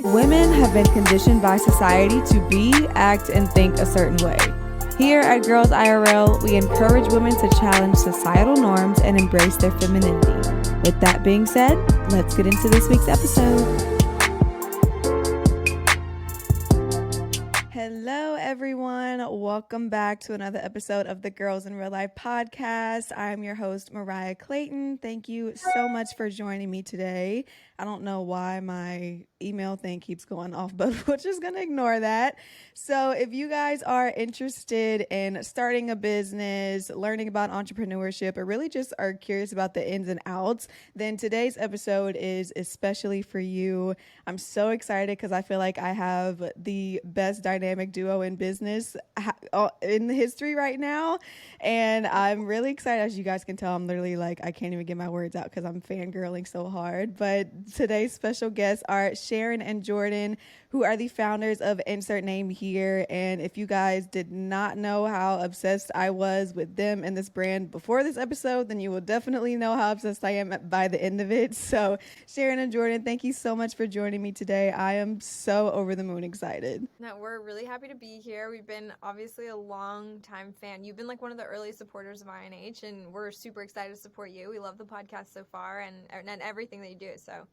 Women have been conditioned by society to be, act, and think a certain way. Here at Girls IRL, we encourage women to challenge societal norms and embrace their femininity. With that being said, let's get into this week's episode. Hello, everyone. Welcome back to another episode of the Girls in Real Life podcast. I'm your host, Mariah Clayton. Thank you so much for joining me today. I don't know why my email thing keeps going off, but we're just going to ignore that. So if you guys are interested in starting a business, learning about entrepreneurship, or really just are curious about the ins and outs, then today's episode is especially for you. I'm so excited because I feel like I have the best dynamic duo in business in history right now. And I'm really excited. As you guys can tell, I'm literally like, I can't even get my words out because I'm fangirling so hard. But today's special guests are Sharon and Jordynn, who are the founders of Insert Name Here. And if you guys did not know how obsessed I was with them and this brand before this episode, then you will definitely know how obsessed I am by the end of it. So Sharon and Jordynn, thank you so much for joining me today. I am so over the moon excited. No, we're really happy to be here. We've been obviously a long time fan. You've been like one of the early supporters of INH, and we're super excited to support you. We love the podcast so far and everything that you do. So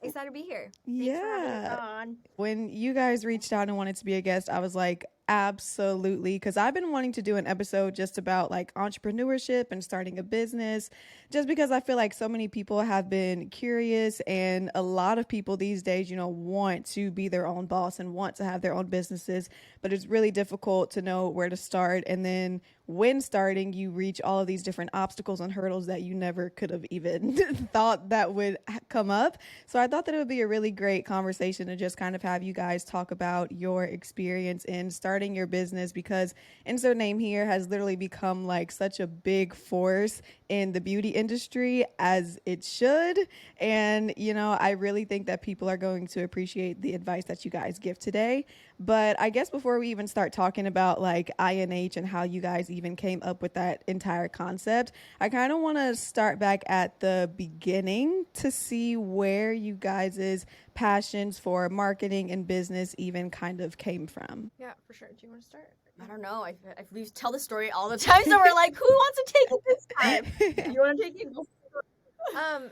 excited to be here. Yeah. Thanks for having us on. When you guys reached out and wanted to be a guest, I was like, absolutely, because I've been wanting to do an episode just about like entrepreneurship and starting a business, just because I feel like so many people have been curious, and a lot of people these days, want to be their own boss and want to have their own businesses, but it's really difficult to know where to start. And then when starting, you reach all of these different obstacles and hurdles that you never could have even thought that would come up. So I thought that it would be a really great conversation to just kind of have you guys talk about your experience in starting your business, because Insert Name Here has literally become like such a big force in the beauty industry, as it should. And, I really think that people are going to appreciate the advice that you guys give today. But I guess before we even start talking about like INH and how you guys even came up with that entire concept, I kind of want to start back at the beginning to see where you guys' passions for marketing and business even kind of came from. Yeah, for sure. Do you want to start? I don't know. We tell the story all the time, so we're like, who wants to take it this time? You want to take it?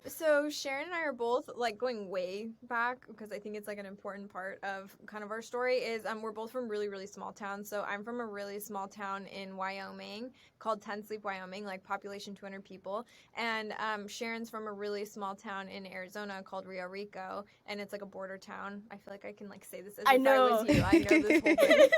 So Sharon and I are both like going way back, because I think it's like an important part of kind of our story is we're both from really, really small towns. So I'm from a really small town in Wyoming called Ten Sleep, Wyoming, like population 200 people. And Sharon's from a really small town in Arizona called Rio Rico, and it's like a border town. I feel like I can like say this as if I was you. I know this whole thing.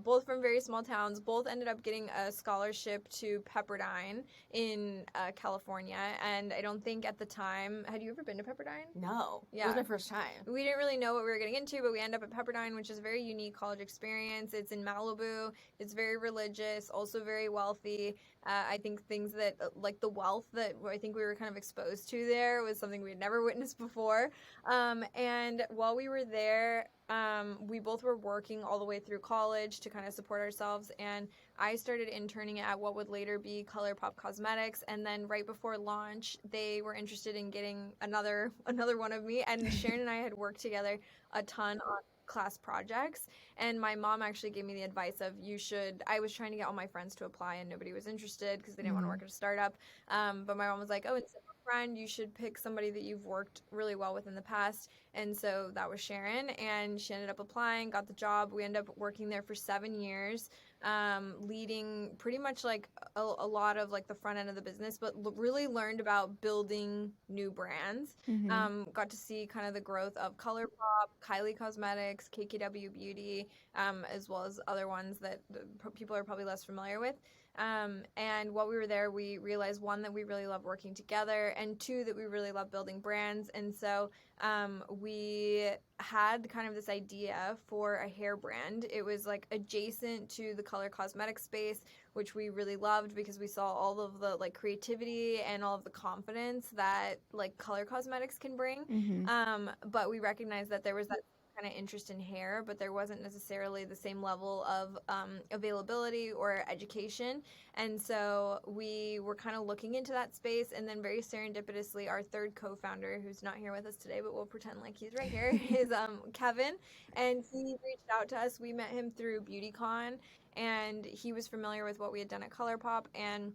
Both from very small towns. Both ended up getting a scholarship to Pepperdine in California. And I don't think at the time, had you ever been to Pepperdine? No. Yeah. It was my first time. We didn't really know what we were getting into, but we ended up at Pepperdine, which is a very unique college experience. It's in Malibu. It's very religious, also very wealthy. I think things that, like the wealth that I think we were kind of exposed to there was something we had never witnessed before. And while we were there, we both were working all the way through college to kind of support ourselves, and I started interning at what would later be ColourPop Cosmetics, and then right before launch, they were interested in getting another one of me, and Sharon and I had worked together a ton on class projects, and my mom actually gave me the advice of I was trying to get all my friends to apply, and nobody was interested because they didn't want to work at a startup, but my mom was like, oh, instead of a friend, you should pick somebody that you've worked really well with in the past. And so that was Sharon, and she ended up applying, got the job. We ended up working there for 7 years, leading pretty much like a lot of like the front end of the business, but really learned about building new brands. Mm-hmm. Got to see kind of the growth of ColourPop, Kylie Cosmetics, KKW Beauty, as well as other ones that people are probably less familiar with. And while we were there, we realized, one, that we really love working together, and two, that we really love building brands. And so we had kind of this idea for a hair brand. It was like adjacent to the color cosmetic space, which we really loved because we saw all of the like creativity and all of the confidence that like color cosmetics can bring. Mm-hmm. But we recognized that there was that kind of interest in hair, but there wasn't necessarily the same level of availability or education. And so we were kind of looking into that space. And then very serendipitously, our third co-founder, who's not here with us today, but we'll pretend like he's right here, is Kevin. And he reached out to us. We met him through BeautyCon, and he was familiar with what we had done at ColourPop, and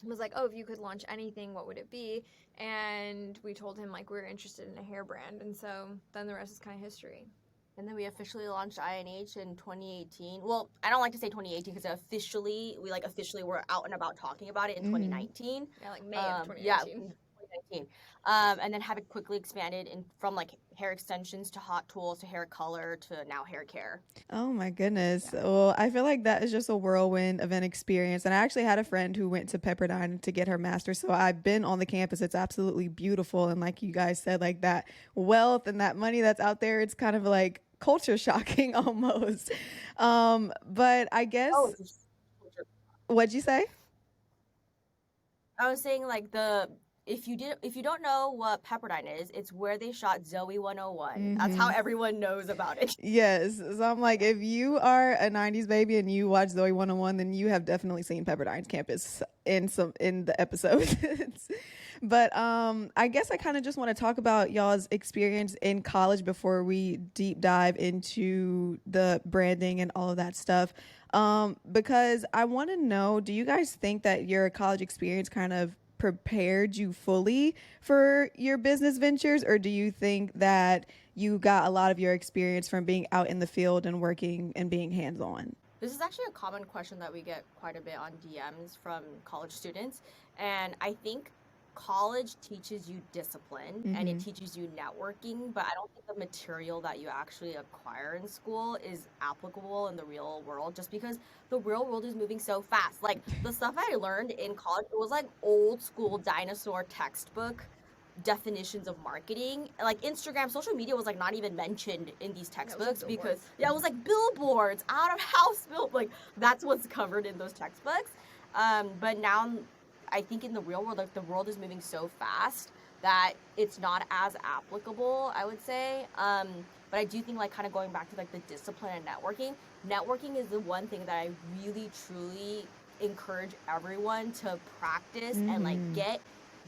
was like, oh, if you could launch anything, what would it be? And we told him like we were interested in a hair brand, and so then the rest is kind of history. And then we officially launched INH in 2018. Well, I don't like to say 2018 because we officially were out and about talking about it in 2019. Yeah, like May of 2019. Yeah, 2019. And then have it quickly expanded from like hair extensions to hot tools to hair color to now hair care. Oh my goodness. Yeah. Well, I feel like that is just a whirlwind of an experience. And I actually had a friend who went to Pepperdine to get her master's. So I've been on the campus. It's absolutely beautiful. And like you guys said, like that wealth and that money that's out there, it's kind of like culture shocking almost. But I guess, what'd you say? I was saying like if you don't know what Pepperdine is, it's where they shot Zoe 101. Mm-hmm. That's how everyone knows about it. Yes. So I'm like, if you are a 90s baby and you watch Zoe 101, then you have definitely seen Pepperdine's campus in the episodes. But I guess I kind of just want to talk about y'all's experience in college before we deep dive into the branding and all of that stuff. Because I want to know, do you guys think that your college experience kind of prepared you fully for your business ventures, or do you think that you got a lot of your experience from being out in the field and working and being hands-on? This is actually a common question that we get quite a bit on DMs from college students, and I think college teaches you discipline and it teaches you networking, but I don't think the material that you actually acquire in school is applicable in the real world, just because the real world is moving so fast. Like the stuff I learned in college, it was like old school dinosaur textbook definitions of marketing. Like Instagram, social media was like not even mentioned in these textbooks because it was like billboards, out of house like that's what's covered in those textbooks. But now I think in the real world, like the world is moving so fast that it's not as applicable, I would say. But I do think like kind of going back to like the discipline and networking is the one thing that I really truly encourage everyone to practice and like get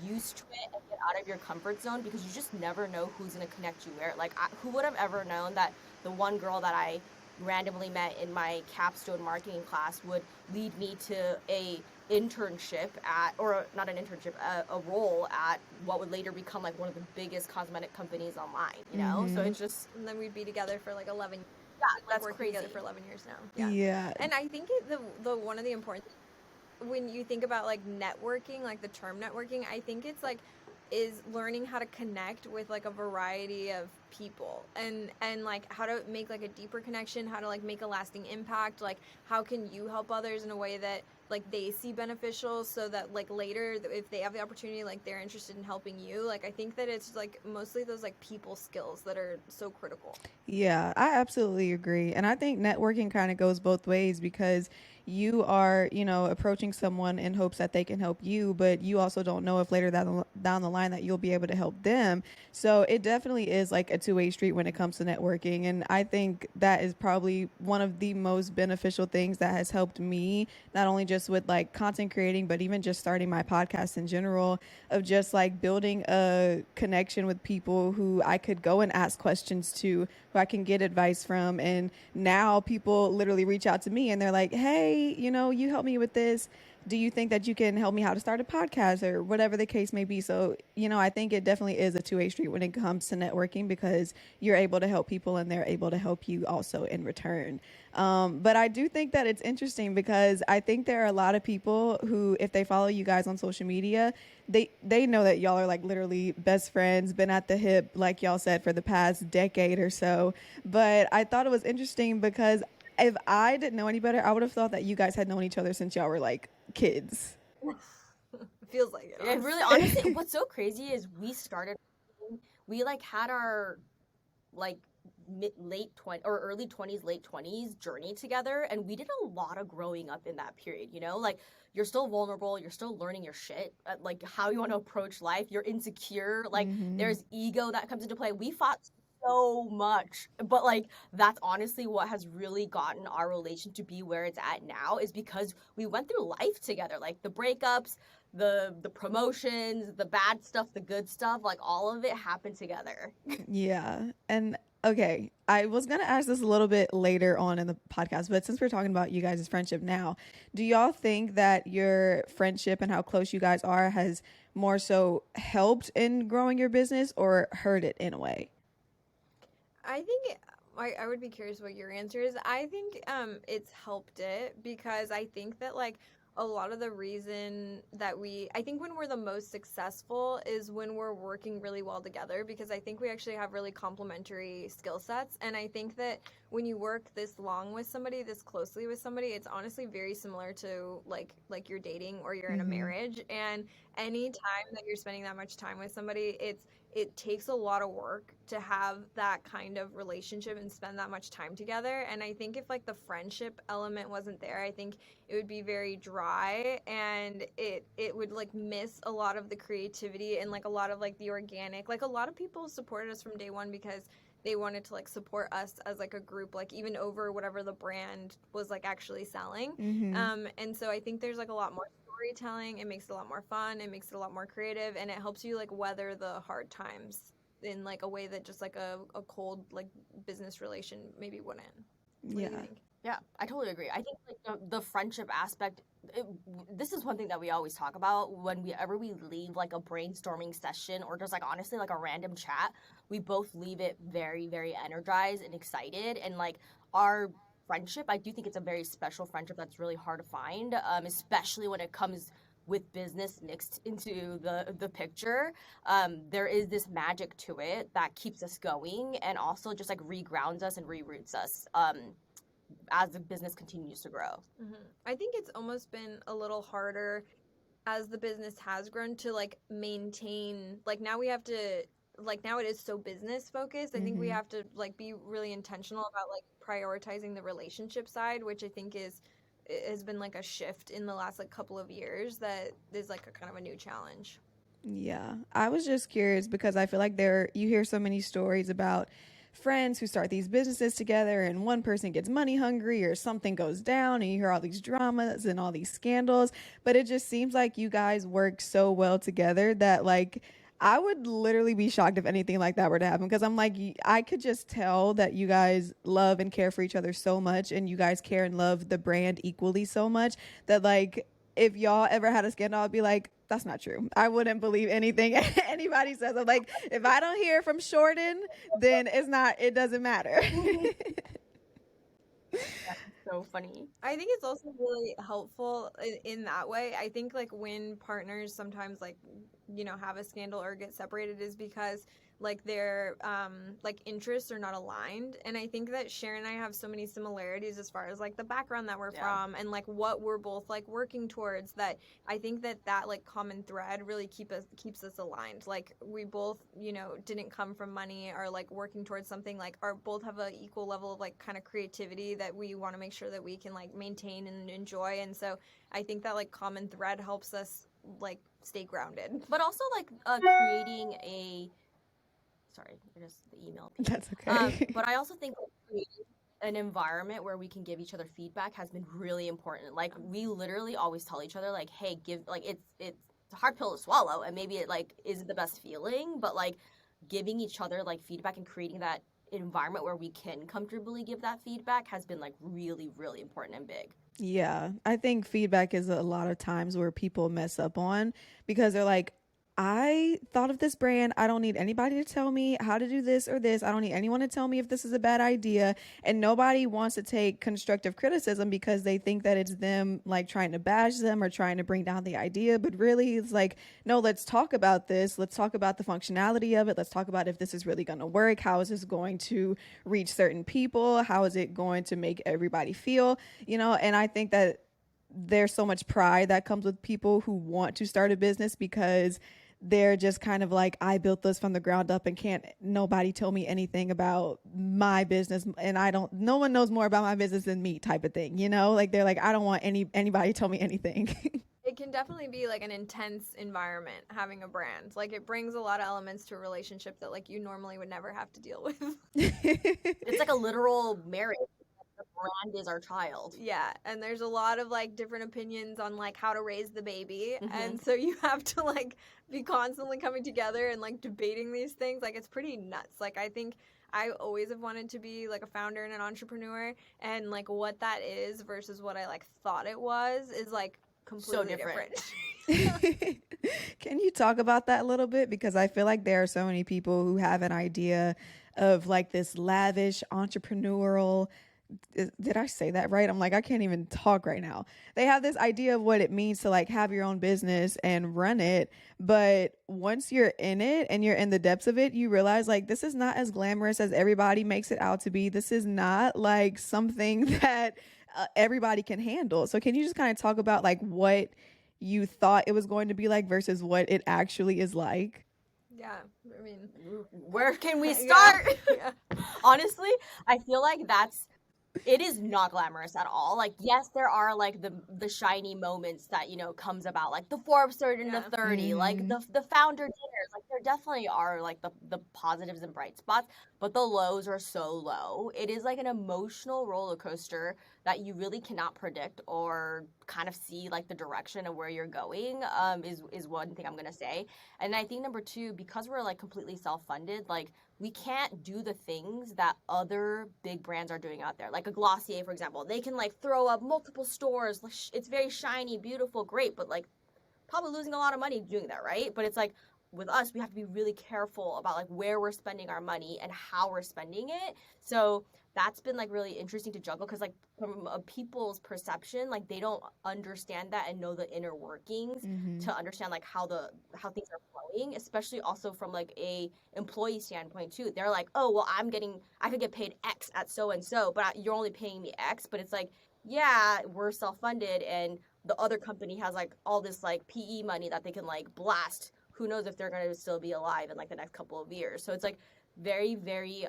used to it and get out of your comfort zone, because you just never know who's going to connect you where. Like who would have ever known that the one girl that I randomly met in my capstone marketing class would lead me to a role at what would later become like one of the biggest cosmetic companies online, you know? So it's just, and then we'd be together for like 11 years. Yeah, like that's working crazy. together for 11 years now. Yeah. And I think the one of the important, when you think about like networking, like the term networking, I think it's like is learning how to connect with like a variety of people and like how to make like a deeper connection, how to like make a lasting impact, like how can you help others in a way that like they see beneficial, so that like later if they have the opportunity, like they're interested in helping you. Like I think that it's like mostly those like people skills that are so critical. Yeah, I absolutely agree. And I think networking kind of goes both ways, because you are, approaching someone in hopes that they can help you, but you also don't know if later down the line that you'll be able to help them. So it definitely is like a two-way street when it comes to networking. And I think that is probably one of the most beneficial things that has helped me, not only just with like content creating, but even just starting my podcast in general, of just like building a connection with people who I could go and ask questions to, who I can get advice from. And now people literally reach out to me and they're like, hey, you help me with this. Do you think that you can help me how to start a podcast, or whatever the case may be? So, I think it definitely is a two-way street when it comes to networking, because you're able to help people and they're able to help you also in return. But I do think that it's interesting, because I think there are a lot of people who, if they follow you guys on social media, they know that y'all are like literally best friends, been at the hip, like y'all said, for the past decade or so. But I thought it was interesting because if I didn't know any better, I would have thought that you guys had known each other since y'all were like kids. Feels like it. It really, honestly, what's so crazy is we like had our like late 20s or early 20s, late 20s journey together, and we did a lot of growing up in that period, like you're still vulnerable, you're still learning your shit, like how you want to approach life, you're insecure, like there's ego that comes into play. We fought so much. But like that's honestly what has really gotten our relation to be where it's at now, is because we went through life together. Like the breakups, the promotions, the bad stuff, the good stuff, like all of it happened together. Yeah. And okay, I was going to ask this a little bit later on in the podcast, but since we're talking about you guys' friendship now, do y'all think that your friendship and how close you guys are has more so helped in growing your business or hurt it in a way? I think I would be curious what your answer is. I think it's helped it because I think that like a lot of the reason that I think when we're the most successful is when we're working really well together, because I think we actually have really complementary skill sets. And I think that when you work this long with somebody, this closely with somebody, it's honestly very similar to like you're dating or you're in a marriage. And any time that you're spending that much time with somebody, it takes a lot of work to have that kind of relationship and spend that much time together. And I think if like the friendship element wasn't there, I think it would be very dry, and it would like miss a lot of the creativity and like a lot of like the organic. Like a lot of people supported us from day one because they wanted to like support us as like a group, like even over whatever the brand was like actually selling. And so I think there's like a lot more storytelling. It makes it a lot more fun. It makes it a lot more creative, and it helps you like weather the hard times in like a way that just like a cold like business relation maybe wouldn't. What do you think? Yeah, I totally agree. I think like the friendship aspect, this is one thing that we always talk about whenever we leave like a brainstorming session or just like honestly like a random chat. We both leave it very, very energized and excited. And like our friendship, I do think it's a very special friendship that's really hard to find, especially when it comes with business mixed into the picture. There is this magic to it that keeps us going and also just like regrounds us and reroutes us as the business continues to grow. I think it's almost been a little harder as the business has grown to like maintain, like now we have to, like now it is so business focused. I think we have to like be really intentional about like prioritizing the relationship side, which I think has been like a shift in the last like couple of years that is like a kind of a new challenge. Yeah, I was just curious because I feel like you hear so many stories about friends who start these businesses together and one person gets money hungry or something goes down and you hear all these dramas and all these scandals, but it just seems like you guys work so well together that like I would literally be shocked if anything like that were to happen, because I'm like, I could just tell that you guys love and care for each other so much, and you guys care and love the brand equally so much that like if y'all ever had a scandal, I'd be like, that's not true. I wouldn't believe anything anybody says. I'm like, if I don't hear from Jordynn, then it doesn't matter. So funny. I think it's also really helpful in that way. I think like when partners sometimes like, you know, have a scandal or get separated is because like their like interests are not aligned. And I think that Sharon and I have so many similarities as far as like the background that we're from and like what we're both like working towards, that I think that like common thread really keeps us aligned. Like we both, you know, didn't come from money or like working towards something, like both have an equal level of like kind of creativity that we want to make sure that we can like maintain and enjoy. And so I think that like common thread helps us like stay grounded. But also like creating sorry, just the email piece. That's okay. But I also think creating an environment where we can give each other feedback has been really important. Like we literally always tell each other like, hey, give, like it's a hard pill to swallow and maybe it like isn't the best feeling, but like giving each other like feedback and creating that environment where we can comfortably give that feedback has been like really, really important and big. Yeah, I think feedback is a lot of times where people mess up on, because they're like, I thought of this brand. I don't need anybody to tell me how to do this or this. I don't need anyone to tell me if this is a bad idea. And nobody wants to take constructive criticism because they think that it's them like trying to bash them or trying to bring down the idea. But really, it's like, no, let's talk about this. Let's talk about the functionality of it. Let's talk about if this is really going to work. How is this going to reach certain people? How is it going to make everybody feel? You know, and I think that there's so much pride that comes with people who want to start a business because they're just kind of like, I built this from the ground up and can't nobody tell me anything about my business, and no one knows more about my business than me type of thing, you know? Like they're like, I don't want anybody to tell me anything. It can definitely be like an intense environment having a brand. Like it brings a lot of elements to a relationship that like you normally would never have to deal with. It's like a literal marriage. The brand is our child. Yeah, and there's a lot of like different opinions on like how to raise the baby, Mhm. and so you have to like be constantly coming together and like debating these things. Like it's pretty nuts. Like I think I always have wanted to be like a founder and an entrepreneur, and like what that is versus what I like thought it was is like completely different. Can you talk about that a little bit? Because I feel like there are so many people who have an idea of like this lavish entrepreneurial. Did I say that right? I'm like, I can't even talk right now. They have this idea of what it means to like have your own business and run it. But once you're in it and you're in the depths of it, you realize like this is not as glamorous as everybody makes it out to be. This is not like something that everybody can handle. So can you just kind of talk about like what you thought it was going to be like versus what it actually is like? Yeah, I mean, where can we start? Yeah. Honestly, I feel like it is not glamorous at all. Like, yes, there are like the shiny moments that, you know, comes about, like the Forbes 30 and the 30, like the founder dinners. Like there definitely are like the positives and bright spots, but the lows are so low. It is like an emotional roller coaster that you really cannot predict or kind of see like the direction of where you're going, is one thing I'm gonna say. And I think number two, because we're like completely self-funded, like we can't do the things that other big brands are doing out there. Like a Glossier, for example, they can like throw up multiple stores. It's very shiny, beautiful, great, but like probably losing a lot of money doing that, right? But it's like with us, we have to be really careful about like where we're spending our money and how we're spending it. So that's been like really interesting to juggle, because like from a people's perception, like they don't understand that and know the inner workings to understand like how things are flowing, especially also from like a employee standpoint too. They're like, oh well, I could get paid X at so and so, but you're only paying me X. But it's like, yeah, we're self-funded, and the other company has like all this like PE money that they can like blast. Who knows if they're going to still be alive in like the next couple of years. So it's like very, very,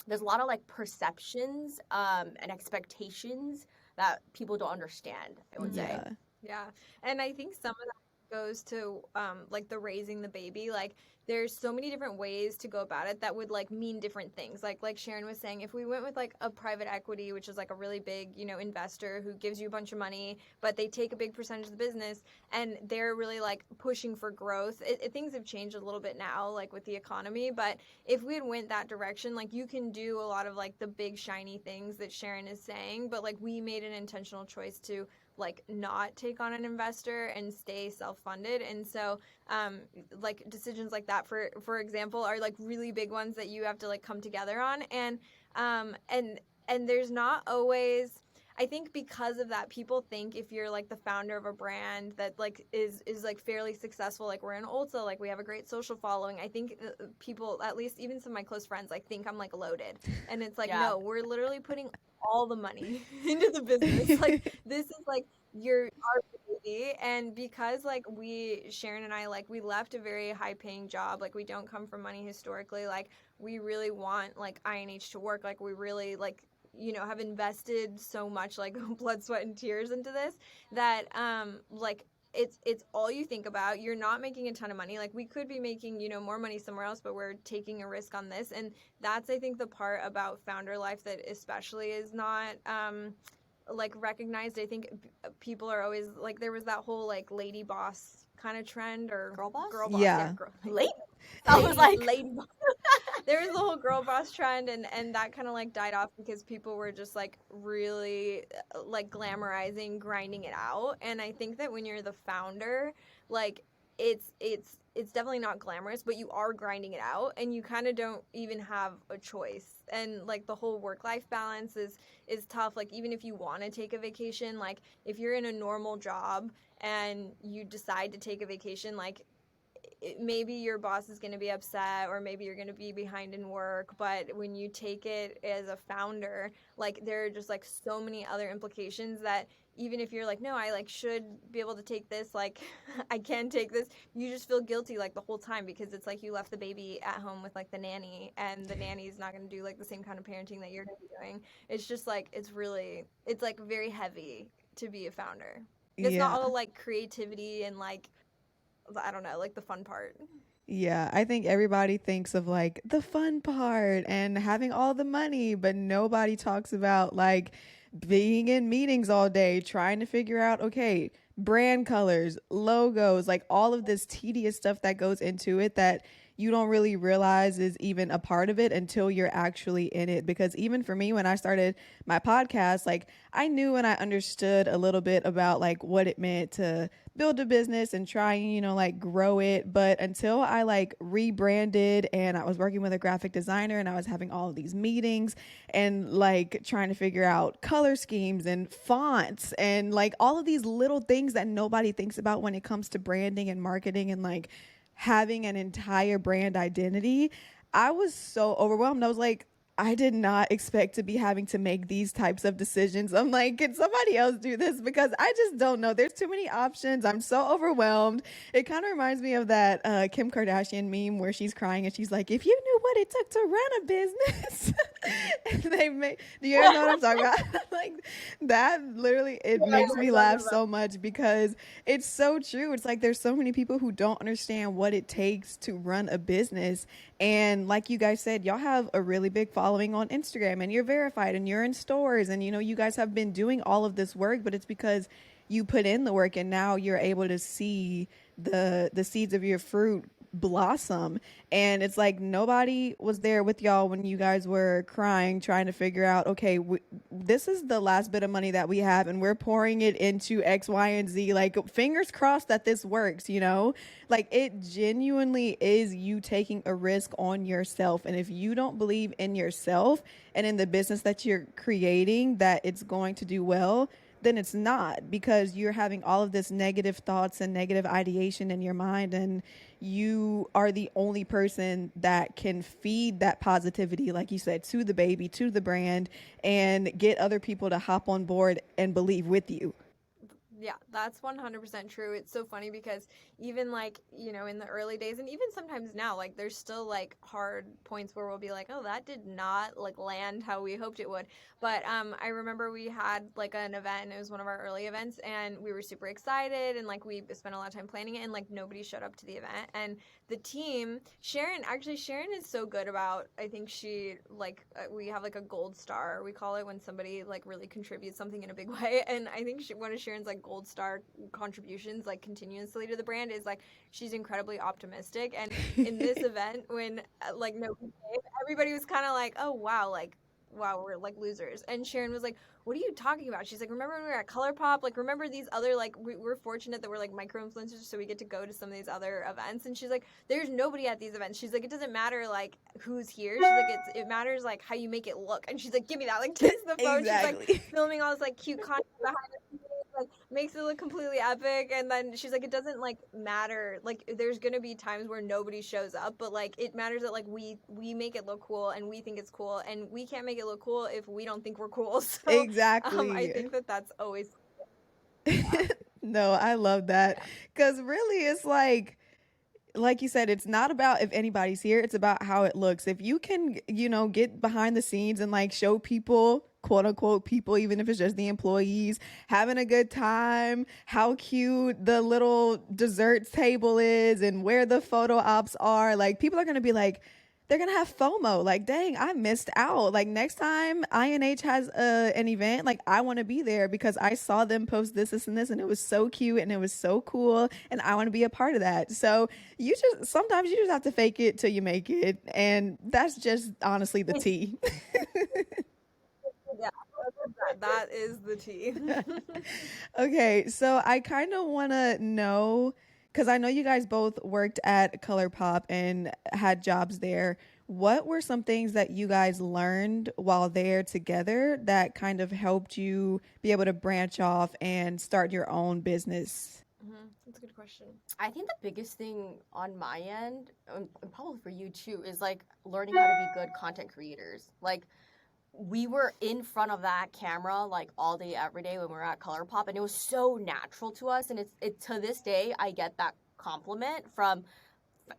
there's a lot of like perceptions and expectations that people don't understand, I would say. Yeah. And I think some of that goes to like the raising the baby. Like there's so many different ways to go about it that would like mean different things. Like Sharon was saying, if we went with like a private equity, which is like a really big, you know, investor who gives you a bunch of money, but they take a big percentage of the business and they're really like pushing for growth. Things have changed a little bit now, like with the economy, but if we had went that direction, like you can do a lot of like the big shiny things that Sharon is saying, but like we made an intentional choice to like not take on an investor and stay self-funded. And so like decisions like that, for example, are like really big ones that you have to like come together on. And there's not always, I think because of that, people think if you're like the founder of a brand that like is like fairly successful, like we're in Ulta, like we have a great social following. I think people, at least even some of my close friends, like think I'm like loaded, and it's like, no, we're literally putting all the money into the business. Like this is like our baby. And because like Sharon and I, like we left a very high paying job, like we don't come from money historically, like we really want like INH to work, like we really like, you know, have invested so much like blood, sweat, and tears into this that like it's all you think about. You're not making a ton of money. Like we could be making, you know, more money somewhere else, but we're taking a risk on this. And that's, I think, the part about founder life that especially is not like recognized. I think people are always like, there was that whole like lady boss kind of trend, or girl boss, yeah, lady. I was like, lady boss. There was the whole girl boss trend, and that kind of like died off because people were just like really like glamorizing grinding it out. And I think that when you're the founder, like it's definitely not glamorous, but you are grinding it out and you kind of don't even have a choice. And like the whole work-life balance is tough. Like even if you want to take a vacation, like if you're in a normal job and you decide to take a vacation, like maybe your boss is going to be upset, or maybe you're going to be behind in work. But when you take it as a founder, like there are just like so many other implications that even if you're like, no, I like should be able to take this, like I can take this, you just feel guilty like the whole time, because it's like you left the baby at home with like the nanny, and the nanny's not going to do like the same kind of parenting that you're going to be doing. It's just like it's like very heavy to be a founder. It's not Yeah. all like creativity and like, I don't know, like the fun part. Yeah, I think everybody thinks of like the fun part and having all the money, but nobody talks about like being in meetings all day, trying to figure out, okay, brand colors, logos, like all of this tedious stuff that goes into it that you don't really realize is even a part of it until you're actually in it. Because even for me, when I started my podcast, like I knew and I understood a little bit about like what it meant to build a business and try and like grow it, but until I like rebranded and I was working with a graphic designer and I was having all of these meetings and like trying to figure out color schemes and fonts and like all of these little things that nobody thinks about when it comes to branding and marketing and like having an entire brand identity, I was so overwhelmed. I was like, I did not expect to be having to make these types of decisions. I'm like, can somebody else do this? Because I just don't know. There's too many options. I'm so overwhelmed. It kind of reminds me of that Kim Kardashian meme where she's crying and she's like, if you knew what it took to run a business. And they make, do you guys know what I'm talking about? Like that literally, it Yeah, makes we're me talking laugh about. so much because it's so true. It's like there's so many people who don't understand what it takes to run a business. And like you guys said, y'all have a really big following on Instagram and you're verified and you're in stores and you guys have been doing all of this work, but it's because you put in the work and now you're able to see the seeds of your fruit blossom. And it's like nobody was there with y'all when you guys were crying trying to figure out, okay, this is the last bit of money that we have and we're pouring it into X, Y, and Z. Like fingers crossed that this works. Like it genuinely is you taking a risk on yourself. And if you don't believe in yourself and in the business that you're creating that it's going to do well, then it's not, because you're having all of this negative thoughts and negative ideation in your mind, and you are the only person that can feed that positivity, like you said, to the baby, to the brand, and get other people to hop on board and believe with you. Yeah, that's 100% true. It's so funny because even like, in the early days and even sometimes now, like there's still like hard points where we'll be like, "Oh, that did not like land how we hoped it would." But I remember we had like an event and it was one of our early events and we were super excited and like we spent a lot of time planning it and like nobody showed up to the event. And the team, Sharon is so good about, I think she like we have like a gold star, we call it, when somebody like really contributes something in a big way. And I think one of Sharon's like gold star contributions like continuously to the brand is like she's incredibly optimistic. And in this event when like nobody came, everybody was kind of like, oh wow, like wow, we're like losers. And Sharon was like, what are you talking about? She's like, remember when we were at ColourPop? Like, remember these other, like, we're fortunate that we're like micro influencers, so we get to go to some of these other events. And she's like, there's nobody at these events. She's like, it doesn't matter like who's here. She's like, it matters like how you make it look. And she's like, give me that, like takes the phone. She's like Exactly. filming all this like cute content behind the scenes, like makes it look completely epic. And then she's like, it doesn't like matter, like there's gonna be times where nobody shows up, but like it matters that like we make it look cool and we think it's cool, and we can't make it look cool if we don't think we're cool. So I Exactly. think that that's always, yeah, No, I love that. yeah. Because really, it's like you said, it's not about if anybody's here, it's about how it looks. If you can, get behind the scenes and like show people, quote unquote, people, even if it's just the employees, having a good time, how cute the little dessert table is and where the photo ops are, like people are going to be like, they're gonna have FOMO. Like, dang, I missed out. Like next time INH has an event, like I want to be there because I saw them post this, and this, and it was so cute and it was so cool, and I want to be a part of that. So sometimes you just have to fake it till you make it, and that's just honestly the tea. Yeah, that is the tea. Okay, so I kind of want to know, because I know you guys both worked at ColourPop and had jobs there. What were some things that you guys learned while there together that kind of helped you be able to branch off and start your own business? That's a good question. I think the biggest thing on my end, and probably for you too, is like learning how to be good content creators. Like we were in front of that camera like all day every day when we were at ColourPop, and it was so natural to us. And it to this day I get that compliment from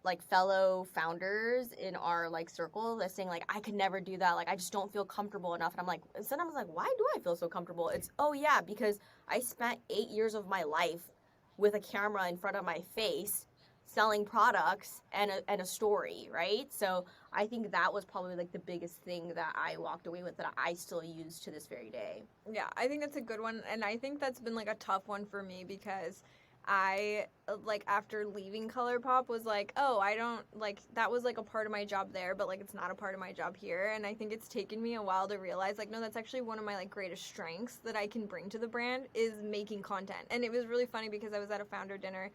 like fellow founders in our like circle that's saying like I could never do that, like I just don't feel comfortable enough. And I'm like, sometimes like, why do I feel so comfortable? It's, oh yeah, because I spent 8 years of my life with a camera in front of my face selling products and a story, right? So I think that was probably like the biggest thing that I walked away with that I still use to this very day. Yeah, I think that's a good one. And I think that's been like a tough one for me because I, like, after leaving ColourPop was like, oh, I don't, like, that was like a part of my job there, but like it's not a part of my job here. And I think it's taken me a while to realize, like, no, that's actually one of my like greatest strengths that I can bring to the brand is making content. And it was really funny because I was at a founder dinner,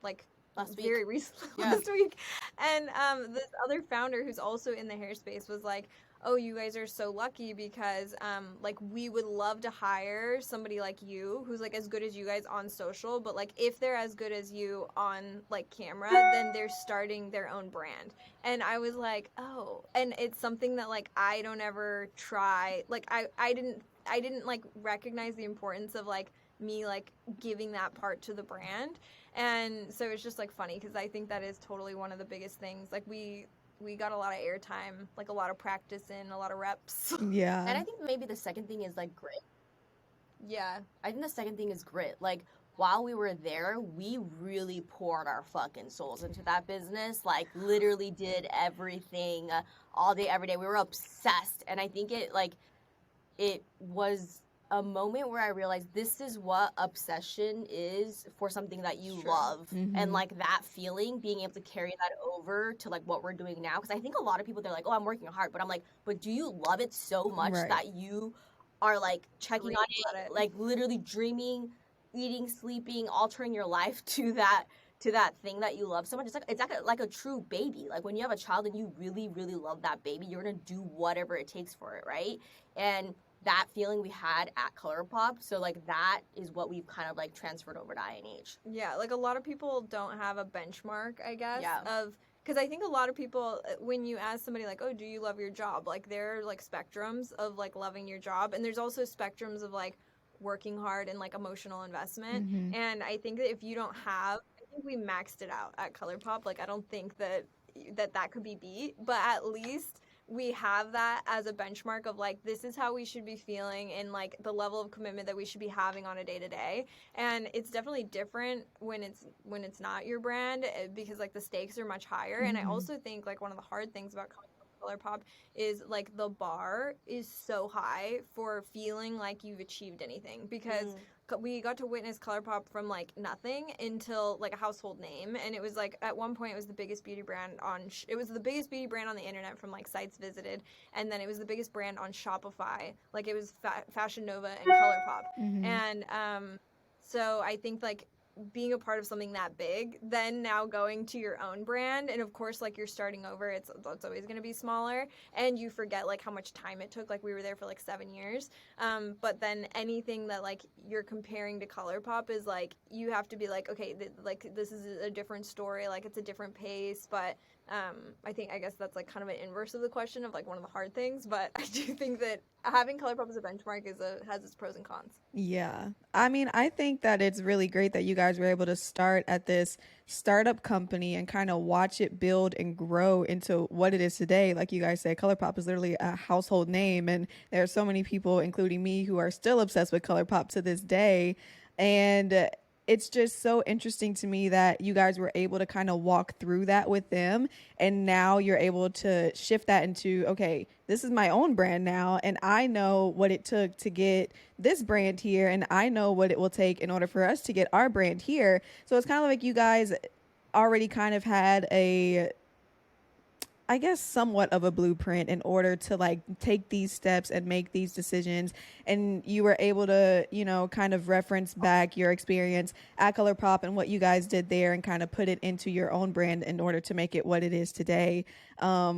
like, Last week. very recently, Yeah. last week. And this other founder who's also in the hair space was like, oh, you guys are so lucky because like we would love to hire somebody like you who's like as good as you guys on social, but like if they're as good as you on like camera, then they're starting their own brand. And I was like, oh, and it's something that like I don't ever try, like I didn't like recognize the importance of like me like giving that part to the brand. And so it's just like funny because I think that is totally one of the biggest things. Like we got a lot of airtime, like a lot of practice in, a lot of reps. Yeah. And I think maybe the second thing is like grit. Yeah. I think the second thing is grit. Like while we were there, we really poured our fucking souls into that business. Like literally did everything all day, every day. We were obsessed. And I think it was a moment where I realized this is what obsession is for something that you love. And like that feeling, being able to carry that over to like what we're doing now. Because I think a lot of people, they're like, oh, I'm working hard. But I'm like, but do you love it so much that you are like checking on it, like literally dreaming, eating, sleeping, altering your life to that thing that you love so much? It's like a true baby. Like when you have a child and you really, really love that baby, you're gonna do whatever it takes for it, right? And that feeling we had at ColourPop, so like that is what we've kind of like transferred over to INH. Yeah, like a lot of people don't have a benchmark, I guess, Yeah. of because I think a lot of people, when you ask somebody like, oh, do you love your job? Like there are like spectrums of like loving your job, and there's also spectrums of like working hard and like emotional investment. And I think that if you don't have, I think we maxed it out at ColourPop. Like I don't think that could be beat, but at least we have that as a benchmark of like this is how we should be feeling and like the level of commitment that we should be having on a day-to-day. And it's definitely different when it's not your brand because like the stakes are much higher. And I also think like one of the hard things about ColourPop is like the bar is so high for feeling like you've achieved anything because we got to witness ColourPop from like nothing until like a household name. And it was like at one point it was the biggest beauty brand on the internet from like sites visited, and then it was the biggest brand on Shopify. Like it was Fashion Nova and ColourPop. And so I think like being a part of something that big, then now going to your own brand, and of course like you're starting over, it's always going to be smaller, and you forget like how much time it took. Like we were there for like 7 years, but then anything that like you're comparing to ColourPop is like you have to be like, okay, like this is a different story, like it's a different pace. But I guess that's like kind of an inverse of the question of like one of the hard things, but I do think that having ColourPop as a benchmark has its pros and cons. Yeah. I mean, I think that it's really great that you guys were able to start at this startup company and kind of watch it build and grow into what it is today. Like you guys said, ColourPop is literally a household name, and there are so many people, including me, who are still obsessed with ColourPop to this day. And it's just so interesting to me that you guys were able to kind of walk through that with them. And now you're able to shift that into, okay, this is my own brand now. And I know what it took to get this brand here. And I know what it will take in order for us to get our brand here. So it's kind of like you guys already kind of had I guess somewhat of a blueprint in order to like take these steps and make these decisions. And you were able to, you know, kind of reference back your experience at ColourPop and what you guys did there and kind of put it into your own brand in order to make it what it is today.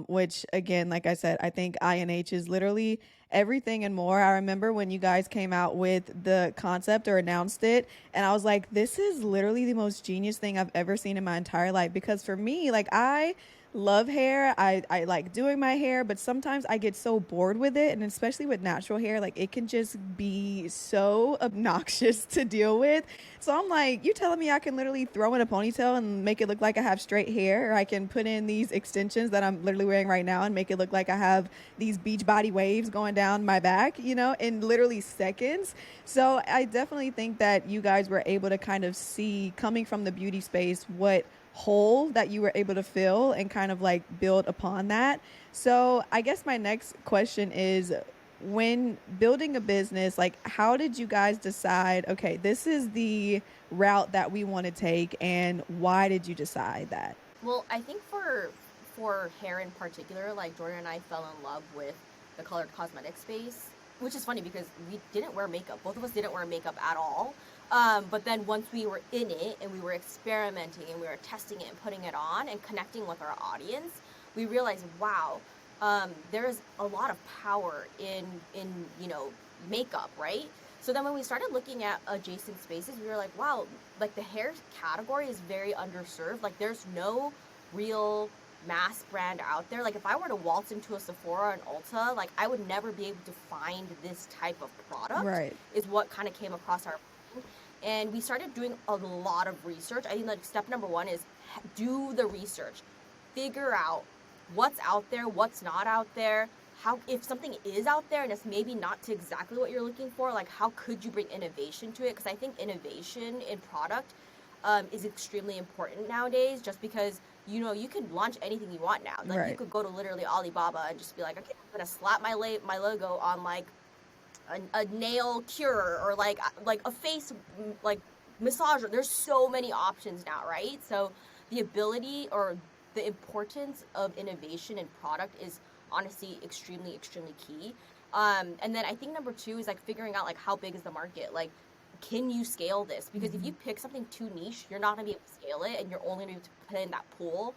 Which again, like I said, I think INH is literally everything and more. I remember when you guys came out with the concept or announced it, and I was like, this is literally the most genius thing I've ever seen in my entire life. Because for me, like I love hair. I like doing my hair, but sometimes I get so bored with it. And especially with natural hair, like it can just be so obnoxious to deal with. So I'm like, you telling me I can literally throw in a ponytail and make it look like I have straight hair, or I can put in these extensions that I'm literally wearing right now and make it look like I have these beach body waves going down my back, in literally seconds. So I definitely think that you guys were able to kind of see, coming from the beauty space, what hole that you were able to fill and kind of like build upon that. So I guess my next question is, when building a business, like how did you guys decide, okay, this is the route that we want to take, and why did you decide that? Well, I think for hair in particular, like Jordan and I fell in love with the colored cosmetic space, which is funny because we didn't wear makeup. Both of us didn't wear makeup at all. But then once we were in it and we were experimenting and we were testing it and putting it on and connecting with our audience, we realized, wow, there is a lot of power in makeup, right? So then when we started looking at adjacent spaces, we were like, wow, like the hair category is very underserved. Like there's no real mass brand out there. Like if I were to waltz into a Sephora or an Ulta, like I would never be able to find this type of product. Right. Is what kind of came across our mind. And we started doing a lot of research. I think like step number one is do the research. Figure out what's out there, what's not out there. How, if something is out there and it's maybe not to exactly what you're looking for, like how could you bring innovation to it? Because I think innovation in product is extremely important nowadays, just because you can launch anything you want now. Like Right. you could go to literally Alibaba and just be like, okay, I'm gonna slap my logo on like a nail cure or like a face like massager. There's so many options now, right? So the ability or the importance of innovation in product is honestly extremely key. And then I think number two is like figuring out like how big is the market, like can you scale this? Because if you pick something too niche, you're not gonna be able to scale it, and you're only gonna be able to put it in that pool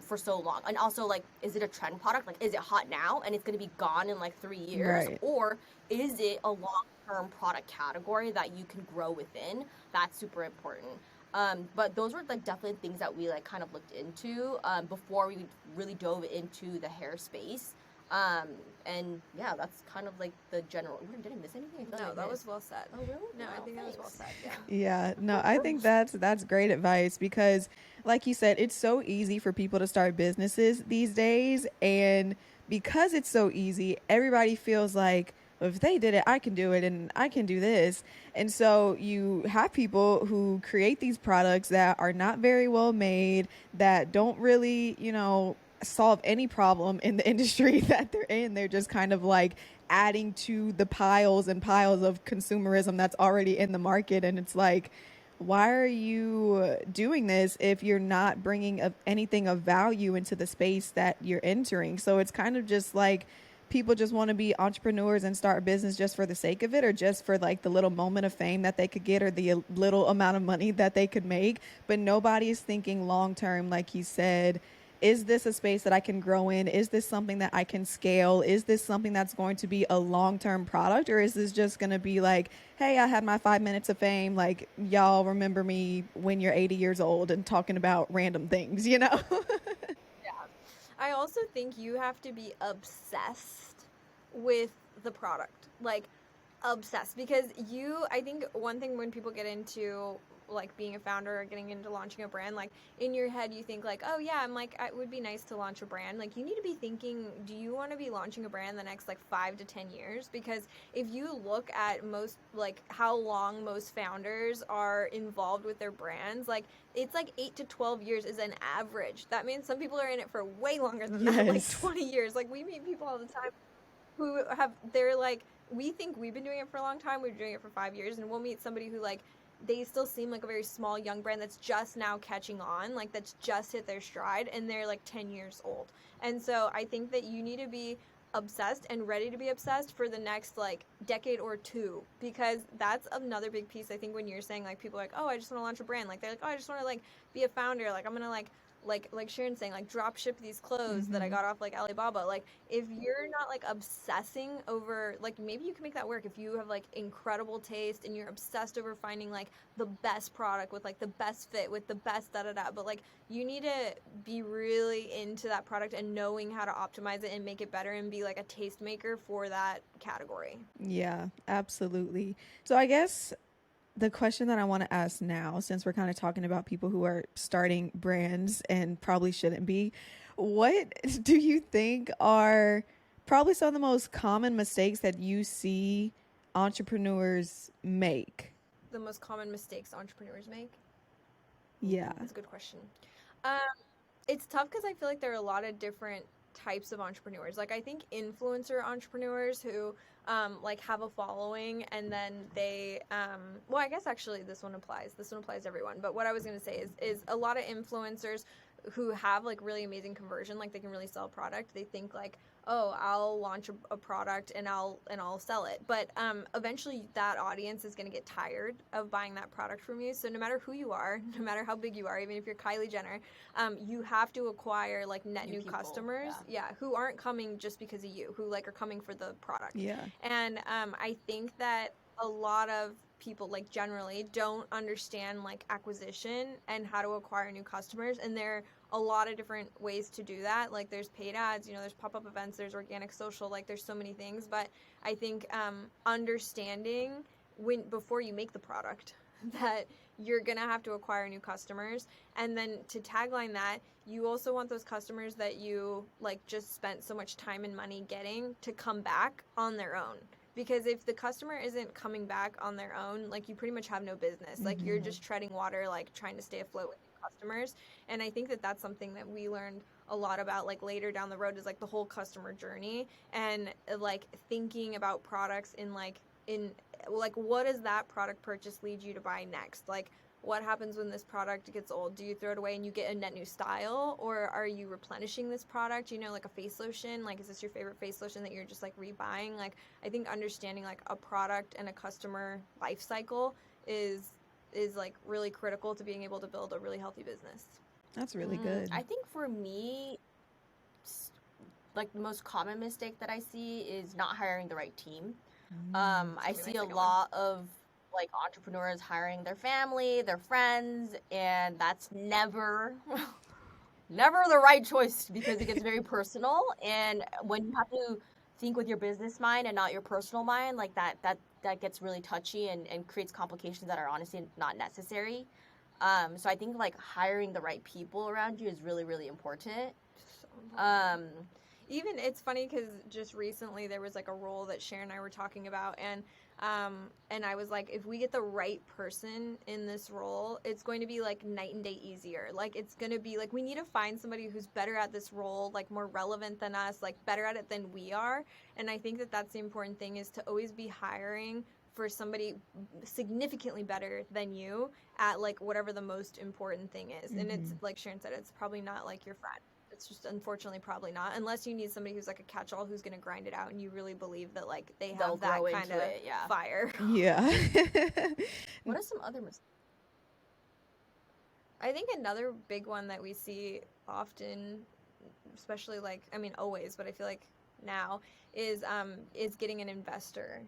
for so long. And also, like, is it a trend product? Like, is it hot now and it's gonna be gone in like 3 years, Right. or is it a long-term product category that you can grow within? That's super important. But those were like definitely things that we like kind of looked into before we really dove into the hair space. Um, and yeah, that's kind of like the general. Did I miss anything? I feel No, like I that was missed. well said. Oh really? No, I Wow, think that was well thanks. said. Yeah. Yeah, no, I think that's great advice, because like you said, it's so easy for people to start businesses these days, and because it's so easy, everybody feels like, well, if they did it, I can do it, and I can do this. And so you have people who create these products that are not very well made, that don't really, solve any problem in the industry that they're in. They're just kind of like adding to the piles and piles of consumerism that's already in the market. And it's like, why are you doing this if you're not bringing anything of value into the space that you're entering? So it's kind of just like people just want to be entrepreneurs and start a business just for the sake of it, or just for like the little moment of fame that they could get, or the little amount of money that they could make. But nobody is thinking long term, like you said. Is this a space that I can grow in? Is this something that I can scale? Is this something that's going to be a long term product? Or is this just going to be like, hey, I had my 5 minutes of fame. Like, y'all remember me when you're 80 years old and talking about random things, you know? Yeah. I also think you have to be obsessed with the product. Like, obsessed. Because I think one thing when people get into like being a founder or getting into launching a brand, like in your head you think like, oh yeah, I'm like, it would be nice to launch a brand. Like you need to be thinking, do you want to be launching a brand the next like 5 to 10 years? Because if you look at most, like how long most founders are involved with their brands, like it's like 8 to 12 years is an average. That means some people are in it for way longer than that, like Yes. 20 years. Like we meet people all the time who they're like, we think we've been doing it for a long time, we've been doing it for 5 years, and we'll meet somebody who like they still seem like a very small young brand that's just now catching on, like that's just hit their stride, and they're like 10 years old. And so I think that you need to be obsessed and ready to be obsessed for the next like decade or two, because that's another big piece. I think when you're saying like people are like, oh, I just want to launch a brand, like they're like, oh, I just want to like be a founder, like I'm gonna like like Sharon's saying, like drop ship these clothes that I got off like Alibaba. Like if you're not like obsessing over, like maybe you can make that work if you have like incredible taste and you're obsessed over finding like the best product with like the best fit with the best da da da. But like you need to be really into that product and knowing how to optimize it and make it better and be like a tastemaker for that category. Yeah, absolutely. So I guess the question that I want to ask now, since we're kind of talking about people who are starting brands and probably shouldn't be, what do you think are probably some of the most common mistakes that you see entrepreneurs make? The most common mistakes entrepreneurs make? Yeah. That's a good question. Um, it's tough because I feel like there are a lot of different types of entrepreneurs. Like I think influencer entrepreneurs who like have a following and then they well, I guess actually this one applies. This one applies to everyone. But what I was going to say is a lot of influencers who have like really amazing conversion, like they can really sell a product. They think like, oh, I'll launch a product and I'll sell it. But eventually that audience is going to get tired of buying that product from you. So no matter who you are, no matter how big you are, even if you're Kylie Jenner, you have to acquire like net new people, customers, who aren't coming just because of you, who like are coming for the product. Yeah. And I think that a lot of people like generally don't understand like acquisition and how to acquire new customers, and there are a lot of different ways to do that. Like there's paid ads, there's pop-up events, there's organic social, like there's so many things. But I think understanding before you make the product that you're gonna have to acquire new customers, and then to tagline that, you also want those customers that you like just spent so much time and money getting to come back on their own. Because if the customer isn't coming back on their own, like you pretty much have no business. Like you're just treading water, like trying to stay afloat with your customers. And I think that that's something that we learned a lot about like later down the road, is like the whole customer journey, and like thinking about products in what does that product purchase lead you to buy next? Like what happens when this product gets old? Do you throw it away and you get a net new style, or are you replenishing this product? Like a face lotion, like is this your favorite face lotion that you're just like rebuying? Like I think understanding like a product and a customer life cycle is like really critical to being able to build a really healthy business. That's really good. I think for me, like the most common mistake that I see is not hiring the right team. I see a lot of like entrepreneurs hiring their family, their friends, and that's never the right choice, because it gets very personal. And when you have to think with your business mind and not your personal mind, like that gets really touchy and creates complications that are honestly not necessary. So I think like hiring the right people around you is really, really important. So important. Even it's funny because just recently there was like a role that Sharon and I were talking about, and I was like, if we get the right person in this role, it's going to be like night and day easier. Like it's going to be like we need to find somebody who's better at this role, like more relevant than us, like better at it than we are. And I think that that's the important thing, is to always be hiring for somebody significantly better than you at like whatever the most important thing is. And it's like Sharon said, it's probably not like your friend. It's just unfortunately probably not, unless you need somebody who's like a catch-all who's going to grind it out and you really believe that like they'll have that kind of fire. Yeah. What are some other mistakes? I think another big one that we see often, especially like, I mean always, but I feel like now is getting an investor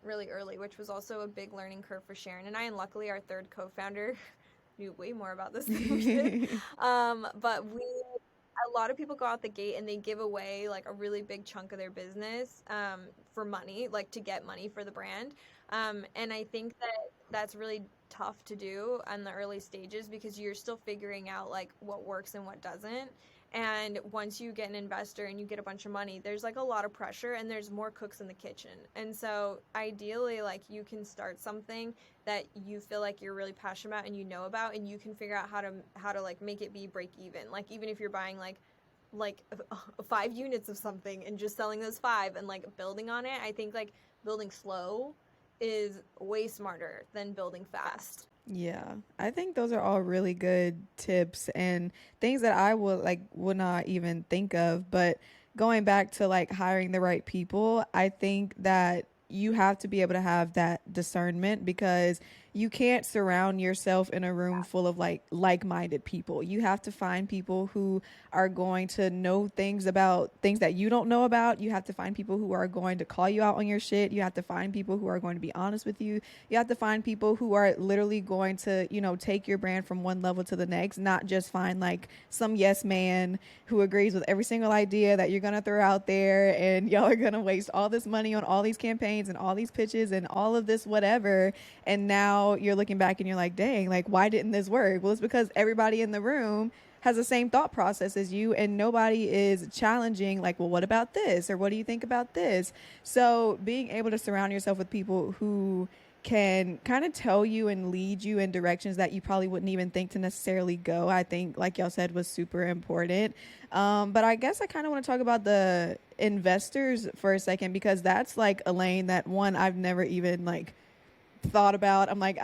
really early, which was also a big learning curve for Sharon and I, and luckily our third co-founder knew way more about this than we did. But a lot of people go out the gate and they give away like a really big chunk of their business for money, like to get money for the brand. And I think that that's really tough to do in the early stages, because you're still figuring out like what works and what doesn't. And once you get an investor and you get a bunch of money, there's like a lot of pressure and there's more cooks in the kitchen. And so ideally, like you can start something that you feel like you're really passionate about and you know about, and you can figure out how to like make it be break even. Like even if you're buying like 5 units of something and just selling those 5 and like building on it, I think like building slow is way smarter than building fast. Yeah, I think those are all really good tips and things that I would not even think of. But going back to like hiring the right people, I think that you have to be able to have that discernment, because you can't surround yourself in a room full of like-minded people. You have to find people who are going to know things about things that you don't know about. You have to find people who are going to call you out on your shit. You have to find people who are going to be honest with you. You have to find people who are literally going to, take your brand from one level to the next, not just find like some yes man who agrees with every single idea that you're going to throw out there, and y'all are going to waste all this money on all these campaigns and all these pitches and all of this whatever. And now you're looking back and you're like, dang, like, why didn't this work? Well, it's because everybody in the room has the same thought process as you, and nobody is challenging like, well, what about this, or what do you think about this? So being able to surround yourself with people who can kind of tell you and lead you in directions that you probably wouldn't even think to necessarily go, I think, like y'all said, was super important. But I guess I kind of want to talk about the investors for a second, because that's like a lane that, one, I've never even like thought about. I'm like,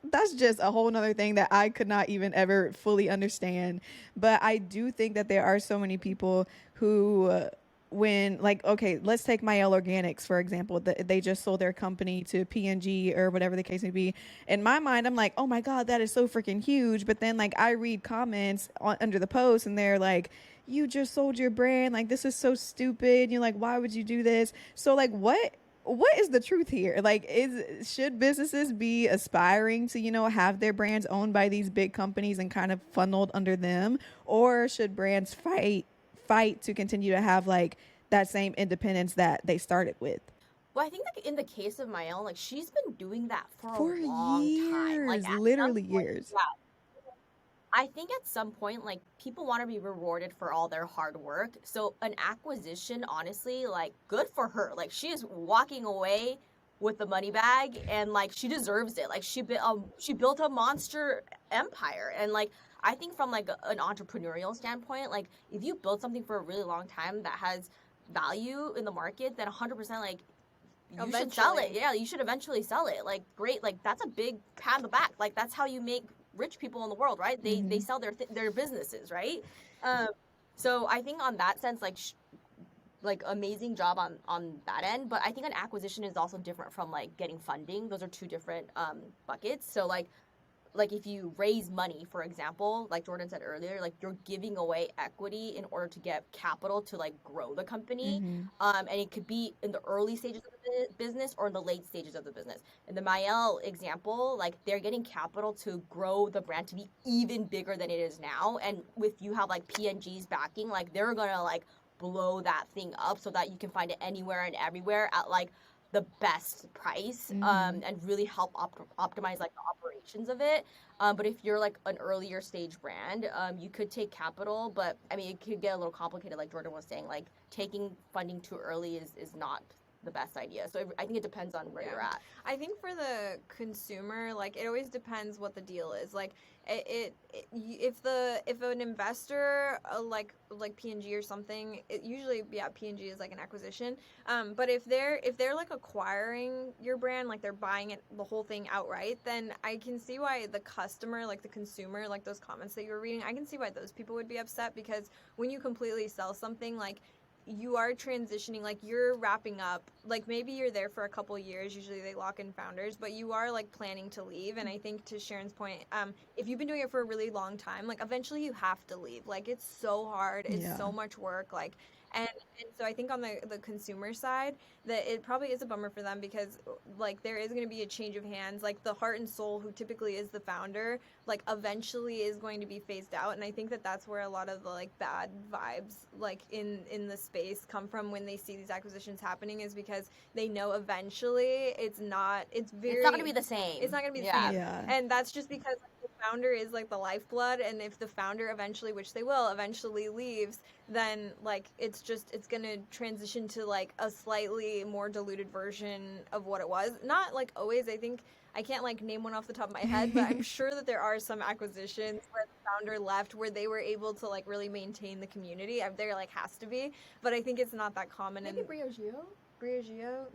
that's just a whole nother thing that I could not even ever fully understand. But I do think that there are so many people who, when, like, okay, let's take Mael Organics, for example. They just sold their company to P&G or whatever the case may be. In my mind, I'm like, oh my God, that is so freaking huge. But then, like, I read comments under the post, and they're like, you just sold your brand. Like, this is so stupid. You're like, why would you do this? So, like, what is the truth here? Like, should businesses be aspiring to, have their brands owned by these big companies and kind of funneled under them? Or should brands fight to continue to have like that same independence that they started with? Well, I think like in the case of Mael, like she's been doing that for a long time. Like years, at literally some point, years. yeah, I think at some point, like people want to be rewarded for all their hard work. So an acquisition, honestly, like good for her. Like she is walking away with the money bag, and like she deserves it. Like she built a monster empire, and like I think from like an entrepreneurial standpoint, like if you build something for a really long time that has value in the market, then 100% like you should sell it. Yeah, you should eventually sell it. Like great, like that's a big pat on the back. Like that's how you make rich people in the world, right? They sell their businesses, right? So I think on that sense, like amazing job on that end. But I think an acquisition is also different from like getting funding. Those are two different buckets. So like if you raise money, for example, like Jordynn said earlier, like you're giving away equity in order to get capital to like grow the company. And it could be in the early stages of the business or in the late stages of the business. In the Mael example, like they're getting capital to grow the brand to be even bigger than it is now. And if you have like P&G's backing, like they're gonna like blow that thing up so that you can find it anywhere and everywhere at like the best price, and really help optimize like the operations of it. But if you're like an earlier stage brand, you could take capital, but I mean it could get a little complicated. Like Jordynn was saying, like taking funding too early is not the best idea. So I think it depends on where you're at. I think for the consumer, like it always depends what the deal is. Like if an investor like P&G or something, it usually P&G is like an acquisition. But if they're like acquiring your brand, like they're buying it the whole thing outright, then I can see why the customer, like the consumer, like those comments that you were reading, I can see why those people would be upset, because when you completely sell something, like you are transitioning, like you're wrapping up, like maybe you're there for a couple years, usually they lock in founders, but you are like planning to leave. And I think to Sharon's point, if you've been doing it for a really long time, like eventually you have to leave. Like it's so hard, it's so much work, like and so I think on the consumer side that it probably is a bummer for them, because like there is going to be a change of hands. Like the heart and soul, who typically is the founder, like eventually is going to be phased out. And I think that that's where a lot of the like bad vibes like in the space come from when they see these acquisitions happening, is because they know eventually it's not going to be the same. It's not going to be the same. And that's just because the founder is like the lifeblood, and if the founder eventually, which they will eventually, leaves, then like it's going to transition to like a slightly more diluted version of what it was. Not like always. I think I can't like name one off the top of my head, but I'm sure that there are some acquisitions where the founder left where they were able to like really maintain the community. There like has to be, but I think it's not that common. Maybe Briogeo?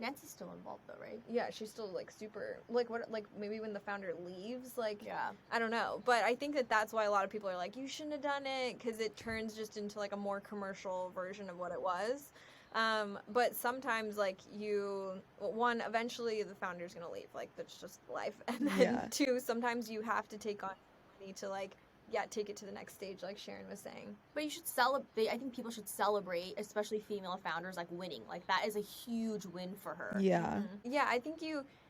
Nancy's still involved though, right? Yeah, she's still like super like what, like maybe when the founder leaves, like I don't know, but I think that that's why a lot of people are like, you shouldn't have done it, because it turns just into like a more commercial version of what it was. But sometimes like one, eventually the founder's gonna leave, like that's just life. And then Yeah. two, sometimes you have to take on money to like, yeah, take it to the next stage, like Sharon was saying. But you should celebrate. I think people should celebrate, especially female founders, like winning. Like that is a huge win for her. Yeah. Yeah, I think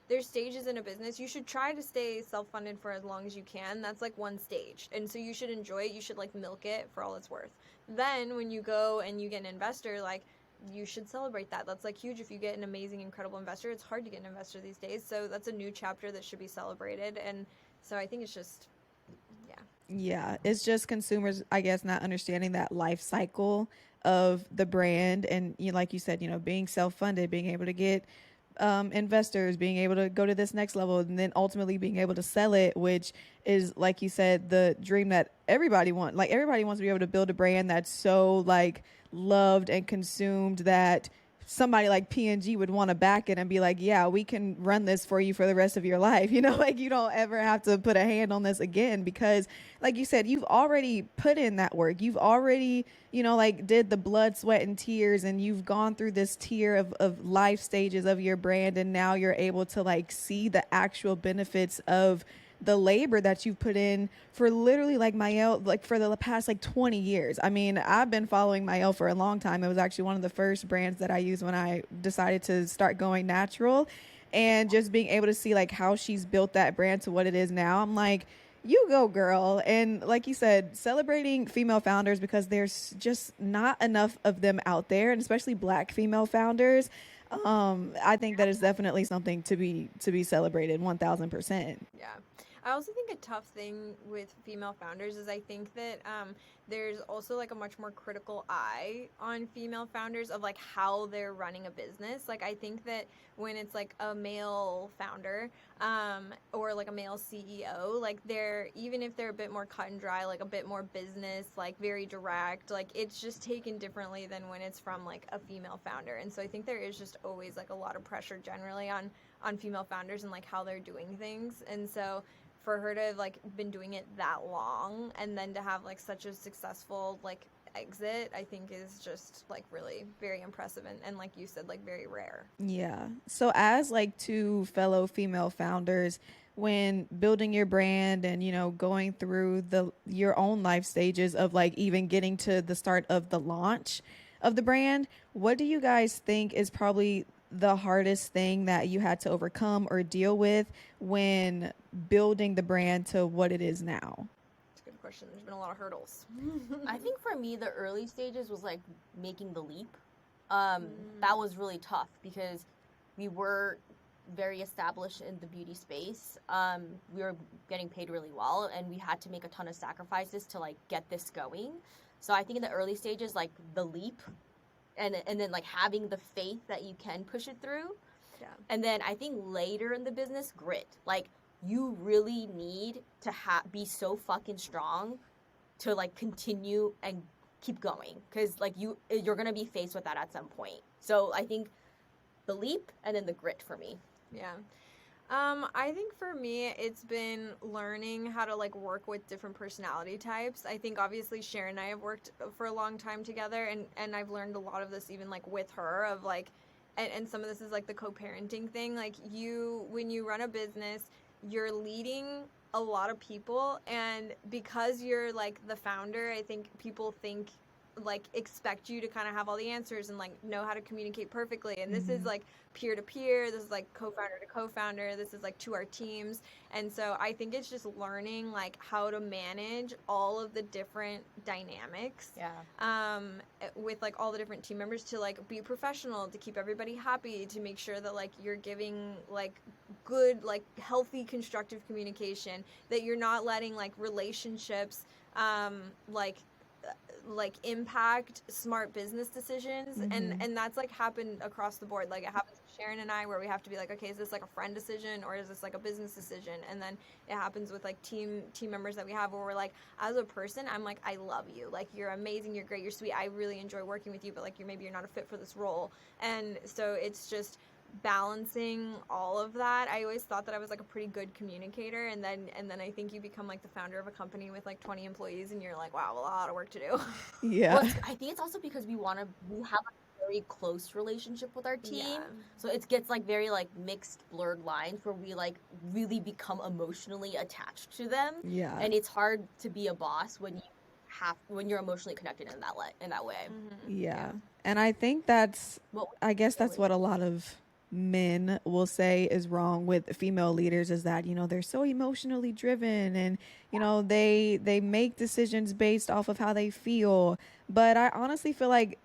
there's stages in a business. You should try to stay self-funded for as long as you can. That's like one stage. And so you should enjoy it. You should like milk it for all it's worth. Then when you go and you get an investor, like you should celebrate that. That's like huge if you get an amazing, incredible investor. It's hard to get an investor these days. So that's a new chapter that should be celebrated. And so I think it's just, yeah. Yeah, it's just consumers, I guess, not understanding that life cycle of the brand, and like you said, being self-funded, being able to get investors, being able to go to this next level, and then ultimately being able to sell it, which is, like you said, the dream that everybody wants. Like everybody wants to be able to build a brand that's so like loved and consumed that somebody like P&G would want to back it and be like, yeah, we can run this for you for the rest of your life. Like you don't ever have to put a hand on this again, because like you said, you've already put in that work. You've already, like did the blood, sweat, and tears, and you've gone through this tier of life stages of your brand. And now you're able to like see the actual benefits of the labor that you've put in for literally like Mariah, like for the past like 20 years. I mean, I've been following Mariah for a long time. It was actually one of the first brands that I used when I decided to start going natural, and just being able to see like how she's built that brand to what it is now. I'm like, you go, girl. And like you said, celebrating female founders, because there's just not enough of them out there, and especially Black female founders. I think that is definitely something to be celebrated 1000%. Yeah. I also think a tough thing with female founders is I think that there's also like a much more critical eye on female founders of like how they're running a business. Like I think that when it's like a male founder or like a male CEO, like even if they're a bit more cut and dry, like a bit more business, like very direct, like it's just taken differently than when it's from like a female founder. And so I think there is just always like a lot of pressure generally on female founders and like how they're doing things. And so for her to have like been doing it that long and then to have like such a successful like exit, I think is just like really very impressive and like you said, like very rare. Yeah. So as like two fellow female founders, when building your brand and going through your own life stages of like even getting to the start of the launch of the brand, what do you guys think is probably the hardest thing that you had to overcome or deal with when building the brand to what it is now? It's a good question. There's been a lot of hurdles. I think for me, the early stages was like making the leap. That was really tough because we were very established in the beauty space. We were getting paid really well, and we had to make a ton of sacrifices to like get this going. So I think in the early stages, like the leap, and then like having the faith that you can push it through. Yeah. And then I think later in the business, grit. Like you really need to be so fucking strong to like continue and keep going, because like you're gonna be faced with that at some point. So I think the leap and then the grit for me. Yeah. I think for me, it's been learning how to like work with different personality types. I think obviously Sharon and I have worked for a long time together, and I've learned a lot of this even like with her of like, and some of this is like the co-parenting thing. Like when you run a business, you're leading a lot of people, and because you're like the founder, I think people expect you to kind of have all the answers and like know how to communicate perfectly. And this is like peer to peer, this is like co-founder to co-founder, this is like to our teams. And so I think it's just learning like how to manage all of the different dynamics with like all the different team members to like be professional, to keep everybody happy, to make sure that like you're giving like good, like healthy, constructive communication, that you're not letting like relationships like impact smart business decisions. And that's like happened across the board. Like it happens with Sharon and I, where we have to be like, okay, is this like a friend decision or is this like a business decision? And then it happens with like team members that we have, where we're like, as a person, I'm like, I love you, like you're amazing, you're great, you're sweet, I really enjoy working with you, but like you're not a fit for this role. And so it's just balancing all of that. I always thought that I was like a pretty good communicator, and then I think you become like the founder of a company with like 20 employees and you're like, wow, a lot of work to do. Yeah. Well, I think it's also because we have like very close relationship with our team. Yeah. So it gets like very like mixed, blurred lines where we like really become emotionally attached to them. Yeah. And it's hard to be a boss when you're emotionally connected in that way. Yeah. And I think that's, What I guess that's what a lot of men will say is wrong with female leaders, is that, you know, they're so emotionally driven, and, you know, they make decisions based off of how they feel. But I honestly feel like,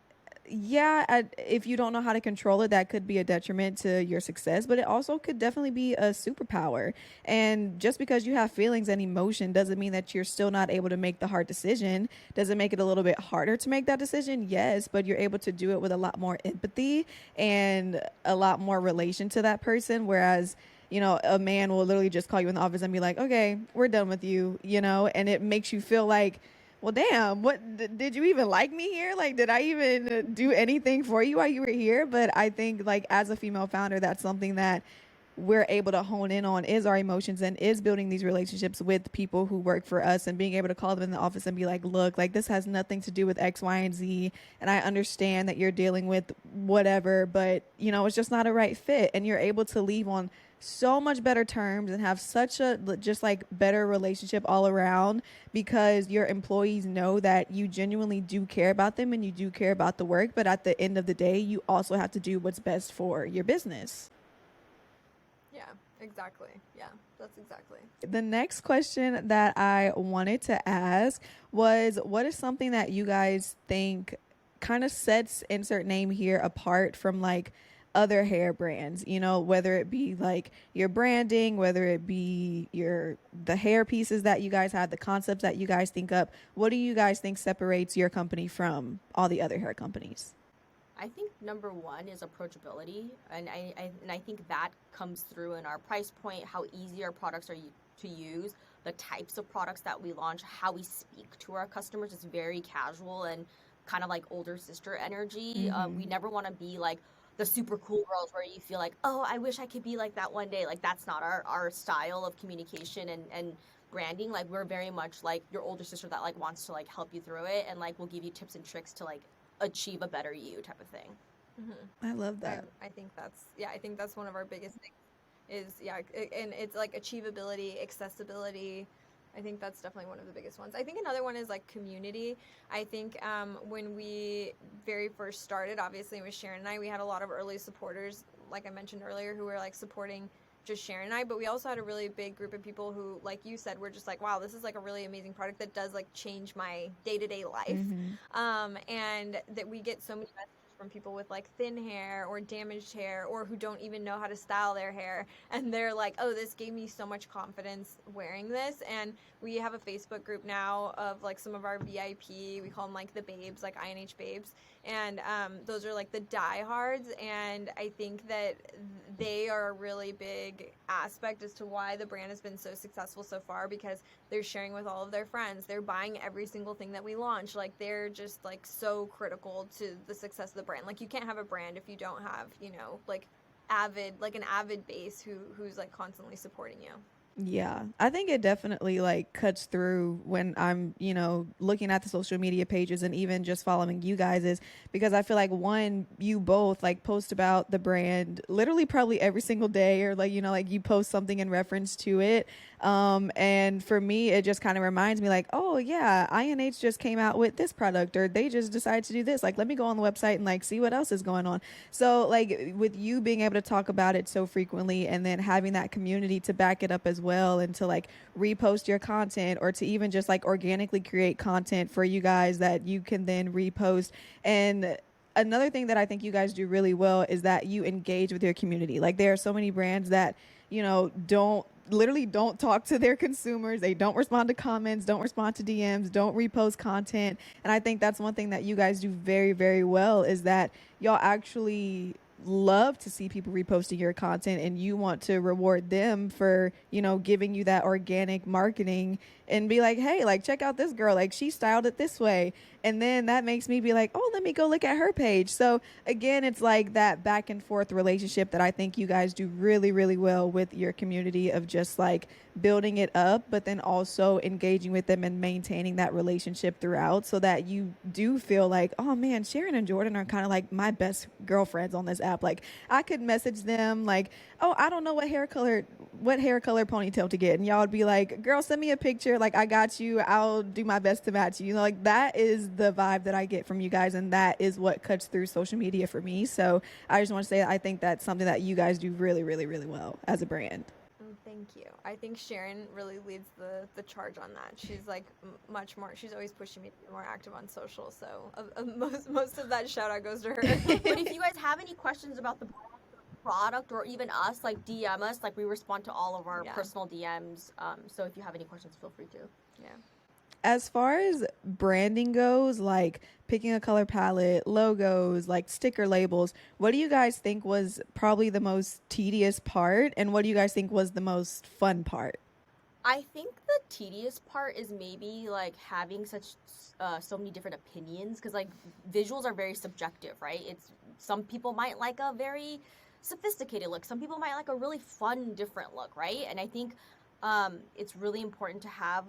yeah, if you don't know how to control it, that could be a detriment to your success, but it also could definitely be a superpower. And just because you have feelings and emotion doesn't mean that you're still not able to make the hard decision. Does it make it a little bit harder to make that decision? Yes, but you're able to do it with a lot more empathy and a lot more relation to that person. Whereas, you know, a man will literally just call you in the office and be like, okay, we're done with you, you know, and it makes you feel like, well, damn, what did you even like me here? Like, did I even do anything for you while you were here? But I think, like, as a female founder, that's something that we're able to hone in on, is our emotions, and is building these relationships with people who work for us, and being able to call them in the office and be like, look, like, this has nothing to do with X, Y, and Z. And I understand that you're dealing with whatever, but, you know, it's just not a right fit. And you're able to leave on so much better terms and have such a just like better relationship all around, because your employees know that you genuinely do care about them and you do care about the work, but at the end of the day you also have to do what's best for your business. Yeah, exactly. Yeah, that's exactly. The next question that I wanted to ask was, what is something that you guys think kind of sets insert name here apart from like other hair brands, you know, whether it be like your branding, whether it be the hair pieces that you guys have, the concepts that you guys think up. What do you guys think separates your company from all the other hair companies? I think number one is approachability, and I think that comes through in our price point, how easy our products are to use, the types of products that we launch, how we speak to our customers. It's very casual and kind of like older sister energy. We never want to be like the super cool girls where you feel like, oh, I wish I could be like that one day. Like, that's not our style of communication and branding. Like, we're very much like your older sister that like wants to like help you through it, and like will give you tips and tricks to like achieve a better you type of thing. I love that. I think that's one of our biggest things is, and it's like achievability, accessibility. I think that's definitely one of the biggest ones. I think another one is like community. I think when we very first started, obviously with Sharon and I, we had a lot of early supporters, like I mentioned earlier, who were like supporting just Sharon and I, but we also had a really big group of people who, like you said, were just like, wow, this is like a really amazing product that does like change my day-to-day life. And that we get so many messages from people with like thin hair or damaged hair, or who don't even know how to style their hair, and they're like, oh, this gave me so much confidence wearing this. And we have a Facebook group now of like some of our VIP, we call them like the babes, like INH babes, and those are like the diehards, and I think that they are a really big aspect as to why the brand has been so successful so far, because they're sharing with all of their friends, they're buying every single thing that we launch, like they're just like so critical to the success of the brand. Like, you can't have a brand if you don't have, you know, like an avid base who's like constantly supporting you. Yeah, I think it definitely like cuts through when I'm, you know, looking at the social media pages and even just following you guys, is because I feel like, one, you both like post about the brand literally probably every single day, or like, you know, like you post something in reference to it. And for me, it just kind of reminds me like, oh yeah, INH just came out with this product, or they just decided to do this. Like, let me go on the website and like see what else is going on. So like, with you being able to talk about it so frequently, and then having that community to back it up as well, and to like repost your content, or to even just like organically create content for you guys that you can then repost. And another thing that I think you guys do really well is that you engage with your community. Like, there are so many brands that, you know, don't talk to their consumers. They don't respond to comments, don't respond to DMs, don't repost content. And I think that's one thing that you guys do very, very well, is that y'all actually love to see people reposting your content, and you want to reward them for, you know, giving you that organic marketing and be like, hey, like, check out this girl, like, she styled it this way. And then that makes me be like, oh, let me go look at her page. So again, it's like that back and forth relationship that I think you guys do really, really well with your community, of just like building it up, but then also engaging with them and maintaining that relationship throughout, so that you do feel like, oh man, Sharon and Jordynn are kind of like my best girlfriends on this app. Like, I could message them like, oh, I don't know what hair color ponytail to get, and y'all would be like, girl, send me a picture, like, I got you, I'll do my best to match you. You know, like, that is the vibe that I get from you guys, and that is what cuts through social media for me. So I just want to say, I think that's something that you guys do really, really, really well as a brand. Thank you. I think Sharon really leads the charge on that. She's like much more. She's always pushing me to be more active on social. So most of that shout out goes to her. But if you guys have any questions about the product or even us, like DM us. Like, we respond to all of our personal DMs. So if you have any questions, feel free to. Yeah. As far as branding goes, like picking a color palette, logos, like sticker labels, what do you guys think was probably the most tedious part, and what do you guys think was the most fun part? I think the tedious part is maybe like having so many different opinions, because like visuals are very subjective, right? It's, some people might like a very sophisticated look, some people might like a really fun different look, right? And I think it's really important to have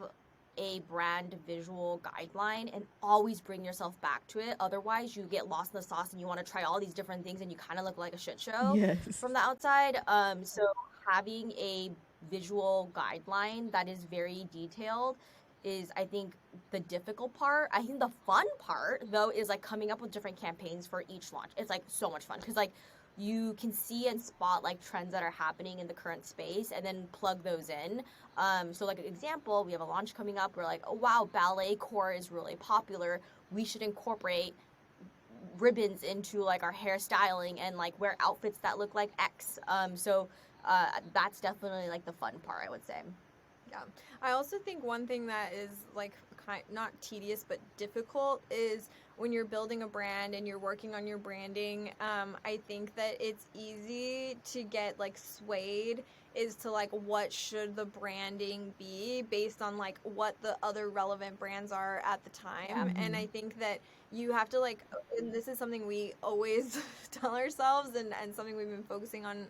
a brand visual guideline and always bring yourself back to it. Otherwise, you get lost in the sauce and you want to try all these different things and you kind of look like a shit show from the outside. So having a visual guideline that is very detailed is, I think, the difficult part. I think the fun part, though, is like coming up with different campaigns for each launch. It's like so much fun because like you can see and spot like trends that are happening in the current space and then plug those in. So like an example, we have a launch coming up. We're like, oh wow, ballet core is really popular. We should incorporate ribbons into like our hairstyling and like wear outfits that look like X. So that's definitely like the fun part, I would say. Yeah. I also think one thing that is like not tedious but difficult is when you're building a brand and you're working on your branding. I think that it's easy to get like swayed is to like what should the branding be based on like what the other relevant brands are at the time. And I think that you have to like, and this is something we always tell ourselves and something we've been focusing on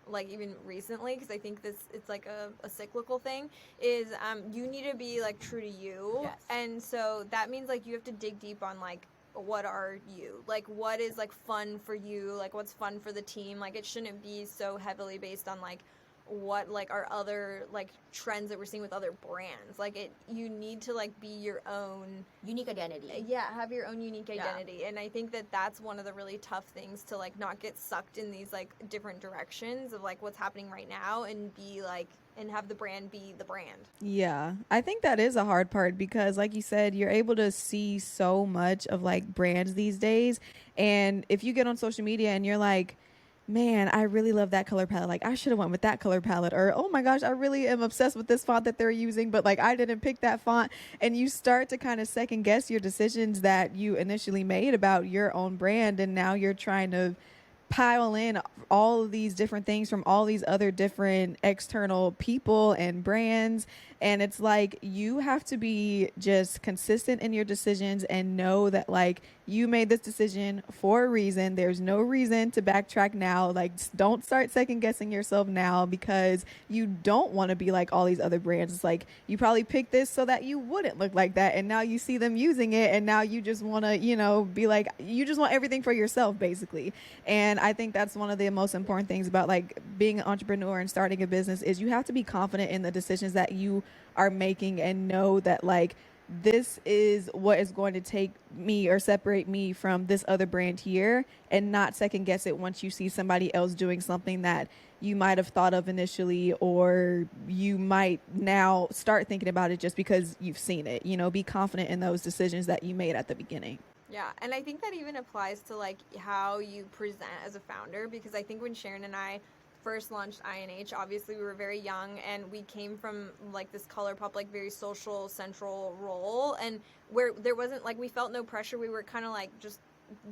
like even recently, because I think it's like a cyclical thing, is you need to be like true to you. And so that means like you have to dig deep on like what are you, like what is like fun for you, like what's fun for the team. Like it shouldn't be so heavily based on like what like are other like trends that we're seeing with other brands. Like you need to like be your own unique identity. Have your own unique identity. And I think that that's one of the really tough things, to like not get sucked in these like different directions of like what's happening right now and be like and have the brand be the brand. Yeah, I think that is a hard part because like you said, you're able to see so much of like brands these days, and if you get on social media and you're like, man, I really love that color palette. Like, I should have went with that color palette. Or, oh my gosh, I really am obsessed with this font that they're using, but like, I didn't pick that font. And you start to kind of second guess your decisions that you initially made about your own brand. And now you're trying to pile in all of these different things from all these other different external people and brands. And it's like, you have to be just consistent in your decisions and know that like you made this decision for a reason. There's no reason to backtrack now. Like, don't start second guessing yourself now because you don't want to be like all these other brands. It's like, you probably picked this so that you wouldn't look like that. And now you see them using it. And now you just want to, you know, be like, you just want everything for yourself, basically. And I think that's one of the most important things about like being an entrepreneur and starting a business is you have to be confident in the decisions that you are making and know that like this is what is going to take me or separate me from this other brand here, and not second guess it once you see somebody else doing something that you might have thought of initially, or you might now start thinking about it just because you've seen it. You know, be confident in those decisions that you made at the beginning. Yeah, and I think that even applies to like how you present as a founder, because I think when Sharon and I first launched INH, obviously we were very young and we came from like this ColourPop like very social central role, and where there wasn't like, we felt no pressure. We were kind of like just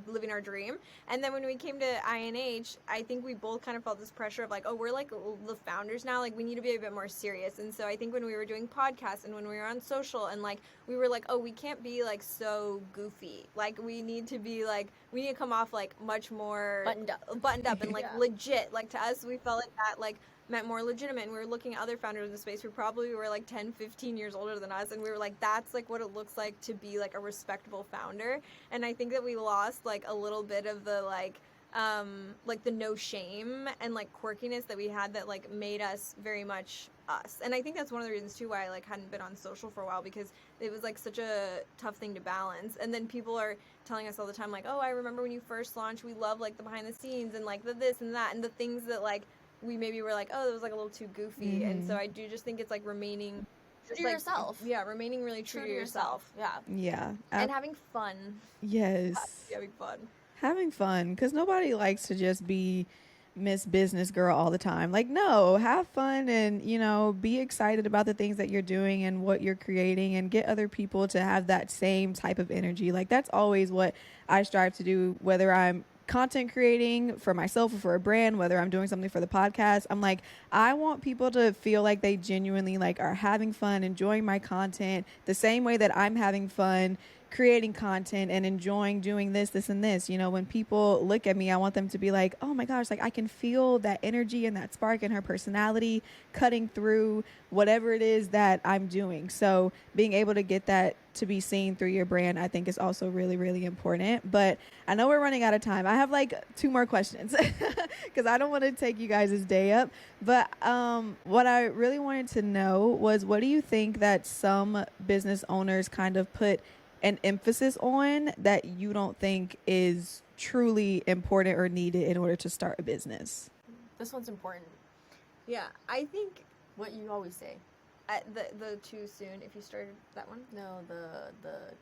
living our dream. And then when we came to INH, I think we both kind of felt this pressure of like, oh, we're like the founders now, like we need to be a bit more serious. And so I think when we were doing podcasts and when we were on social and like we were like, oh, we can't be like so goofy, like we need to be like, we need to come off like much more buttoned up and like legit. Like to us, we felt like that like meant more legitimate, and we were looking at other founders in the space who probably were like 10, 15 years older than us, and we were like, that's like what it looks like to be like a respectable founder. And I think that we lost like a little bit of the like the no shame and like quirkiness that we had that like made us very much us. And I think that's one of the reasons too why I like hadn't been on social for a while, because it was like such a tough thing to balance. And then people are telling us all the time like, oh, I remember when you first launched, we love like the behind the scenes and like the this and that and the things that like we maybe were like, oh, it was like a little too goofy. And so I do just think it's like remaining true to yourself. Yeah, remaining really true to yourself. Yeah. And having fun. Yes. Having fun. Having fun, because nobody likes to just be Miss Business Girl all the time. Like, no, have fun and, you know, be excited about the things that you're doing and what you're creating, and get other people to have that same type of energy. Like, that's always what I strive to do, whether I'm content creating for myself or for a brand, whether I'm doing something for the podcast. I'm like, I want people to feel like they genuinely like are having fun, enjoying my content the same way that I'm having fun creating content and enjoying doing this, and this. You know, when people look at me, I want them to be like, oh my gosh, like I can feel that energy and that spark in her personality cutting through whatever it is that I'm doing. So being able to get that to be seen through your brand, I think is also really, really important. But I know we're running out of time. I have like 2 more questions because I don't want to take you guys' day up. But what I really wanted to know was, what do you think that some business owners kind of put an emphasis on that you don't think is truly important or needed in order to start a business? This one's important. Yeah, I think what you always say. The too soon, if you started that one? No, the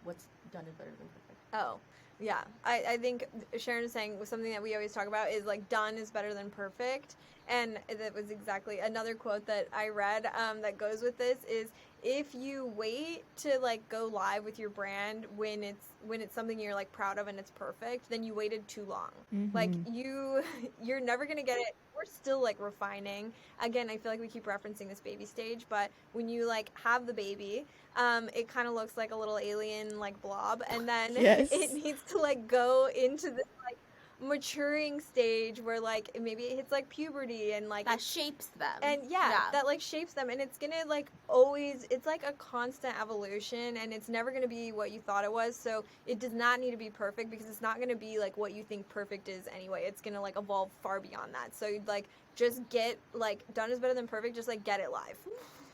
what's done is better than perfect. Oh, yeah. I think Sharon is saying something that we always talk about is like done is better than perfect. And that was exactly another quote that I read that goes with this is, if you wait to like go live with your brand when it's something you're like proud of and it's perfect, then you waited too long. Like you're never gonna get it. We're still like refining. Again, I feel like we keep referencing this baby stage, but when you like have the baby, it kind of looks like a little alien like blob, and then it needs to like go into this like maturing stage where like maybe it hits like puberty and like that shapes them, and that like shapes them, and it's gonna like always, it's like a constant evolution, and it's never gonna be what you thought it was. So it does not need to be perfect, because it's not gonna be like what you think perfect is anyway. It's gonna like evolve far beyond that. So like just get like done is better than perfect, just like get it live.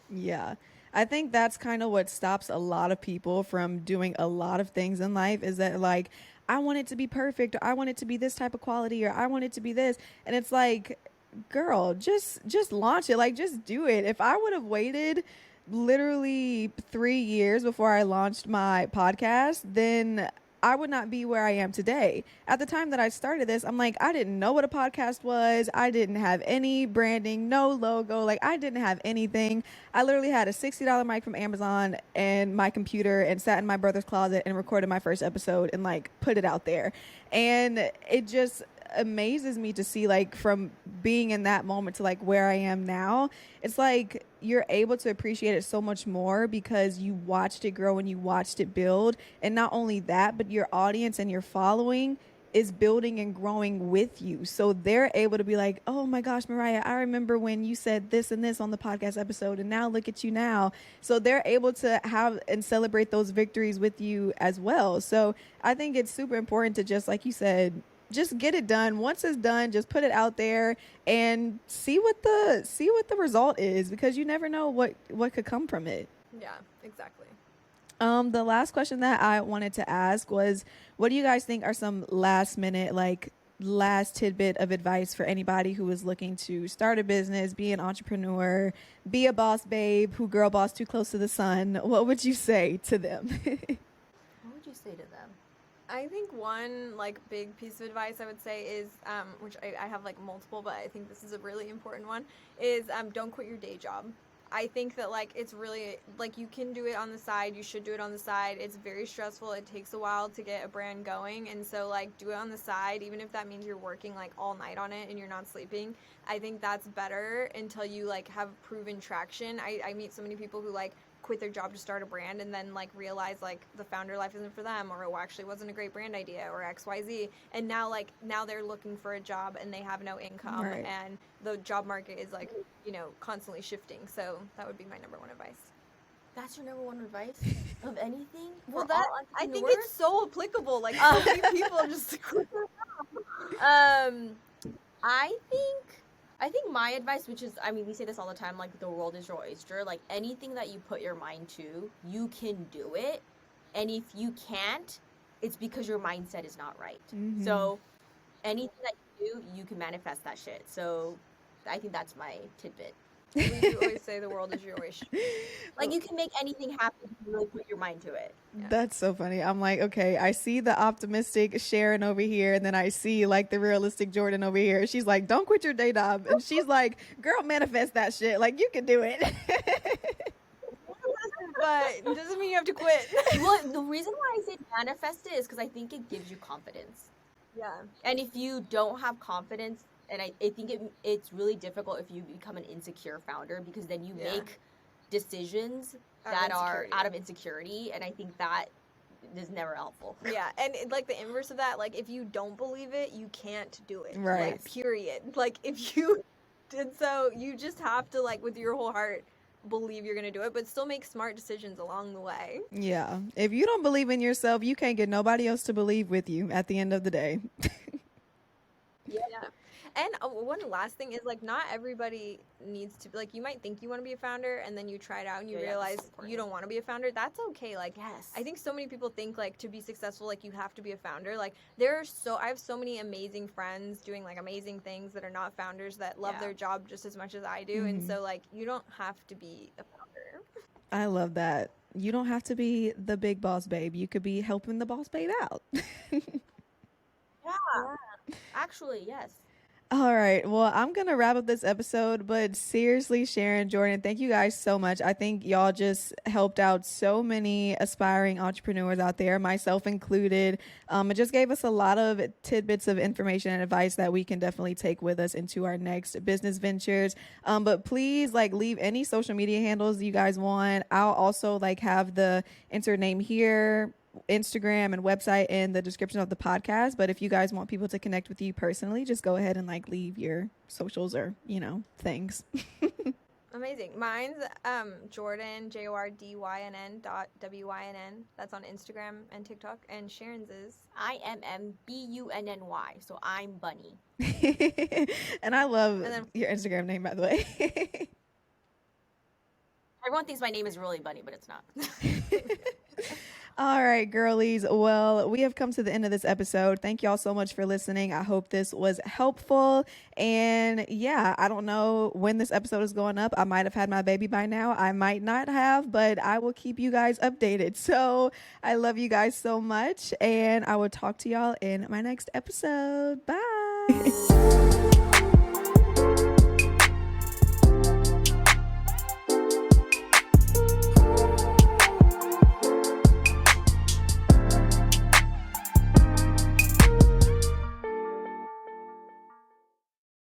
Yeah. I think that's kind of what stops a lot of people from doing a lot of things in life, is that like, I want it to be perfect, or I want it to be this type of quality, or I want it to be this. And it's like, girl, just launch it. Like, just do it. If I would have waited literally 3 years before I launched my podcast, then I would not be where I am today. At the time that I started this, I'm like, I didn't know what a podcast was. I didn't have any branding, no logo. Like, I didn't have anything. I literally had a $60 mic from Amazon and my computer, and sat in my brother's closet and recorded my first episode and like put it out there. And it just amazes me to see, like, from being in that moment to like where I am now, it's like you're able to appreciate it so much more because you watched it grow and you watched it build. And not only that, but your audience and your following is building and growing with you. So they're able to be like, oh my gosh, Mariah, I remember when you said this and this on the podcast episode, and now look at you now. So they're able to have and celebrate those victories with you as well. So I think it's super important to just, like you said, just get it done. Once it's done, just put it out there and see what the result is, because you never know what could come from it. Yeah, exactly. The last question that I wanted to ask was, what do you guys think are some last minute, like last tidbit of advice for anybody who is looking to start a business, be an entrepreneur, be a boss babe, who girl boss too close to the sun? What would you say to them? What would you say to them? I think one like big piece of advice I would say is, which I have like multiple, but I think this is a really important one, is don't quit your day job. I think that like it's really like you can do it on the side. You should do it on the side. It's very stressful. It takes a while to get a brand going, and so like do it on the side, even if that means you're working like all night on it and you're not sleeping. I think that's better until you like have proven traction. I meet so many people who like quit their job to start a brand and then like realize like the founder life isn't for them, or it actually wasn't a great brand idea, or XYZ, and now they're looking for a job and they have no income, Right. and the job market is like, you know, constantly shifting. So that would be my number one advice. That's your number one advice of anything? Well, For that all I think entrepreneurs? it's so applicable. Like so many people just I think my advice, which is, I mean, we say this all the time, like the world is your oyster. Like anything that you put your mind to, you can do it. And if you can't, it's because your mindset is not right. Mhm. So anything that you do, you can manifest that shit. So I think that's my tidbit. we do always say the world is your oyster. Like you can make anything happen if you really put your mind to it. Yeah. That's so funny. I'm like, okay, I see the optimistic Sharon over here, and then I see like the realistic Jordynn over here. She's like, don't quit your day job. And she's like, girl, manifest that shit. Like, you can do it. But it doesn't mean you have to quit. Well, the reason why I say manifest it is because I think it gives you confidence. Yeah. And if you don't have confidence, and I think it's really difficult if you become an insecure founder, because then you Yeah. make decisions Out of that are insecurity. out of insecurity, and I think that is never helpful. Yeah, and like the inverse of that, like if you don't believe it, you can't do it. Right. Like, period. Like if you did so, you just have to like with your whole heart believe you're gonna do it, but still make smart decisions along the way. Yeah. If you don't believe in yourself, you can't get nobody else to believe with you at the end of the day. Yeah. And one last thing is like not everybody needs to like you might think you want to be a founder and then you try it out and you Yeah, this realize is important. you don't want to be a founder. That's okay. Like Yes. I think so many people think like to be successful like you have to be a founder. Like I have so many amazing friends doing like amazing things that are not founders that love Yeah. their job just as much as I do, and Mhm. so like you don't have to be a founder. I love that. You don't have to be the big boss babe. You could be helping the boss babe out. Yeah. Actually, yes. All right. Well, I'm going to wrap up this episode, but seriously, Sharon, Jordynn, thank you guys so much. I think y'all just helped out so many aspiring entrepreneurs out there, myself included. It just gave us a lot of tidbits of information and advice that we can definitely take with us into our next business ventures. But please like leave any social media handles you guys want. I'll also like have the insert name here, Instagram and website in the description of the podcast. But if you guys want people to connect with you personally, just go ahead and like leave your socials or, you know, things. Amazing. Mine's Jordynn JORDYNN.WYNN. That's on Instagram and TikTok. And Sharon's is IMMBUNNY. So I'm Bunny. And I love And then- your Instagram name, by the way. Everyone thinks my name is really Bunny, but it's not. All right, girlies. Well, we have come to the end of this episode. Thank y'all so much for listening. I hope this was helpful. And yeah, I don't know when this episode is going up. I might have had my baby by now. I might not have, but I will keep you guys updated. So I love you guys so much. And I will talk to y'all in my next episode. Bye.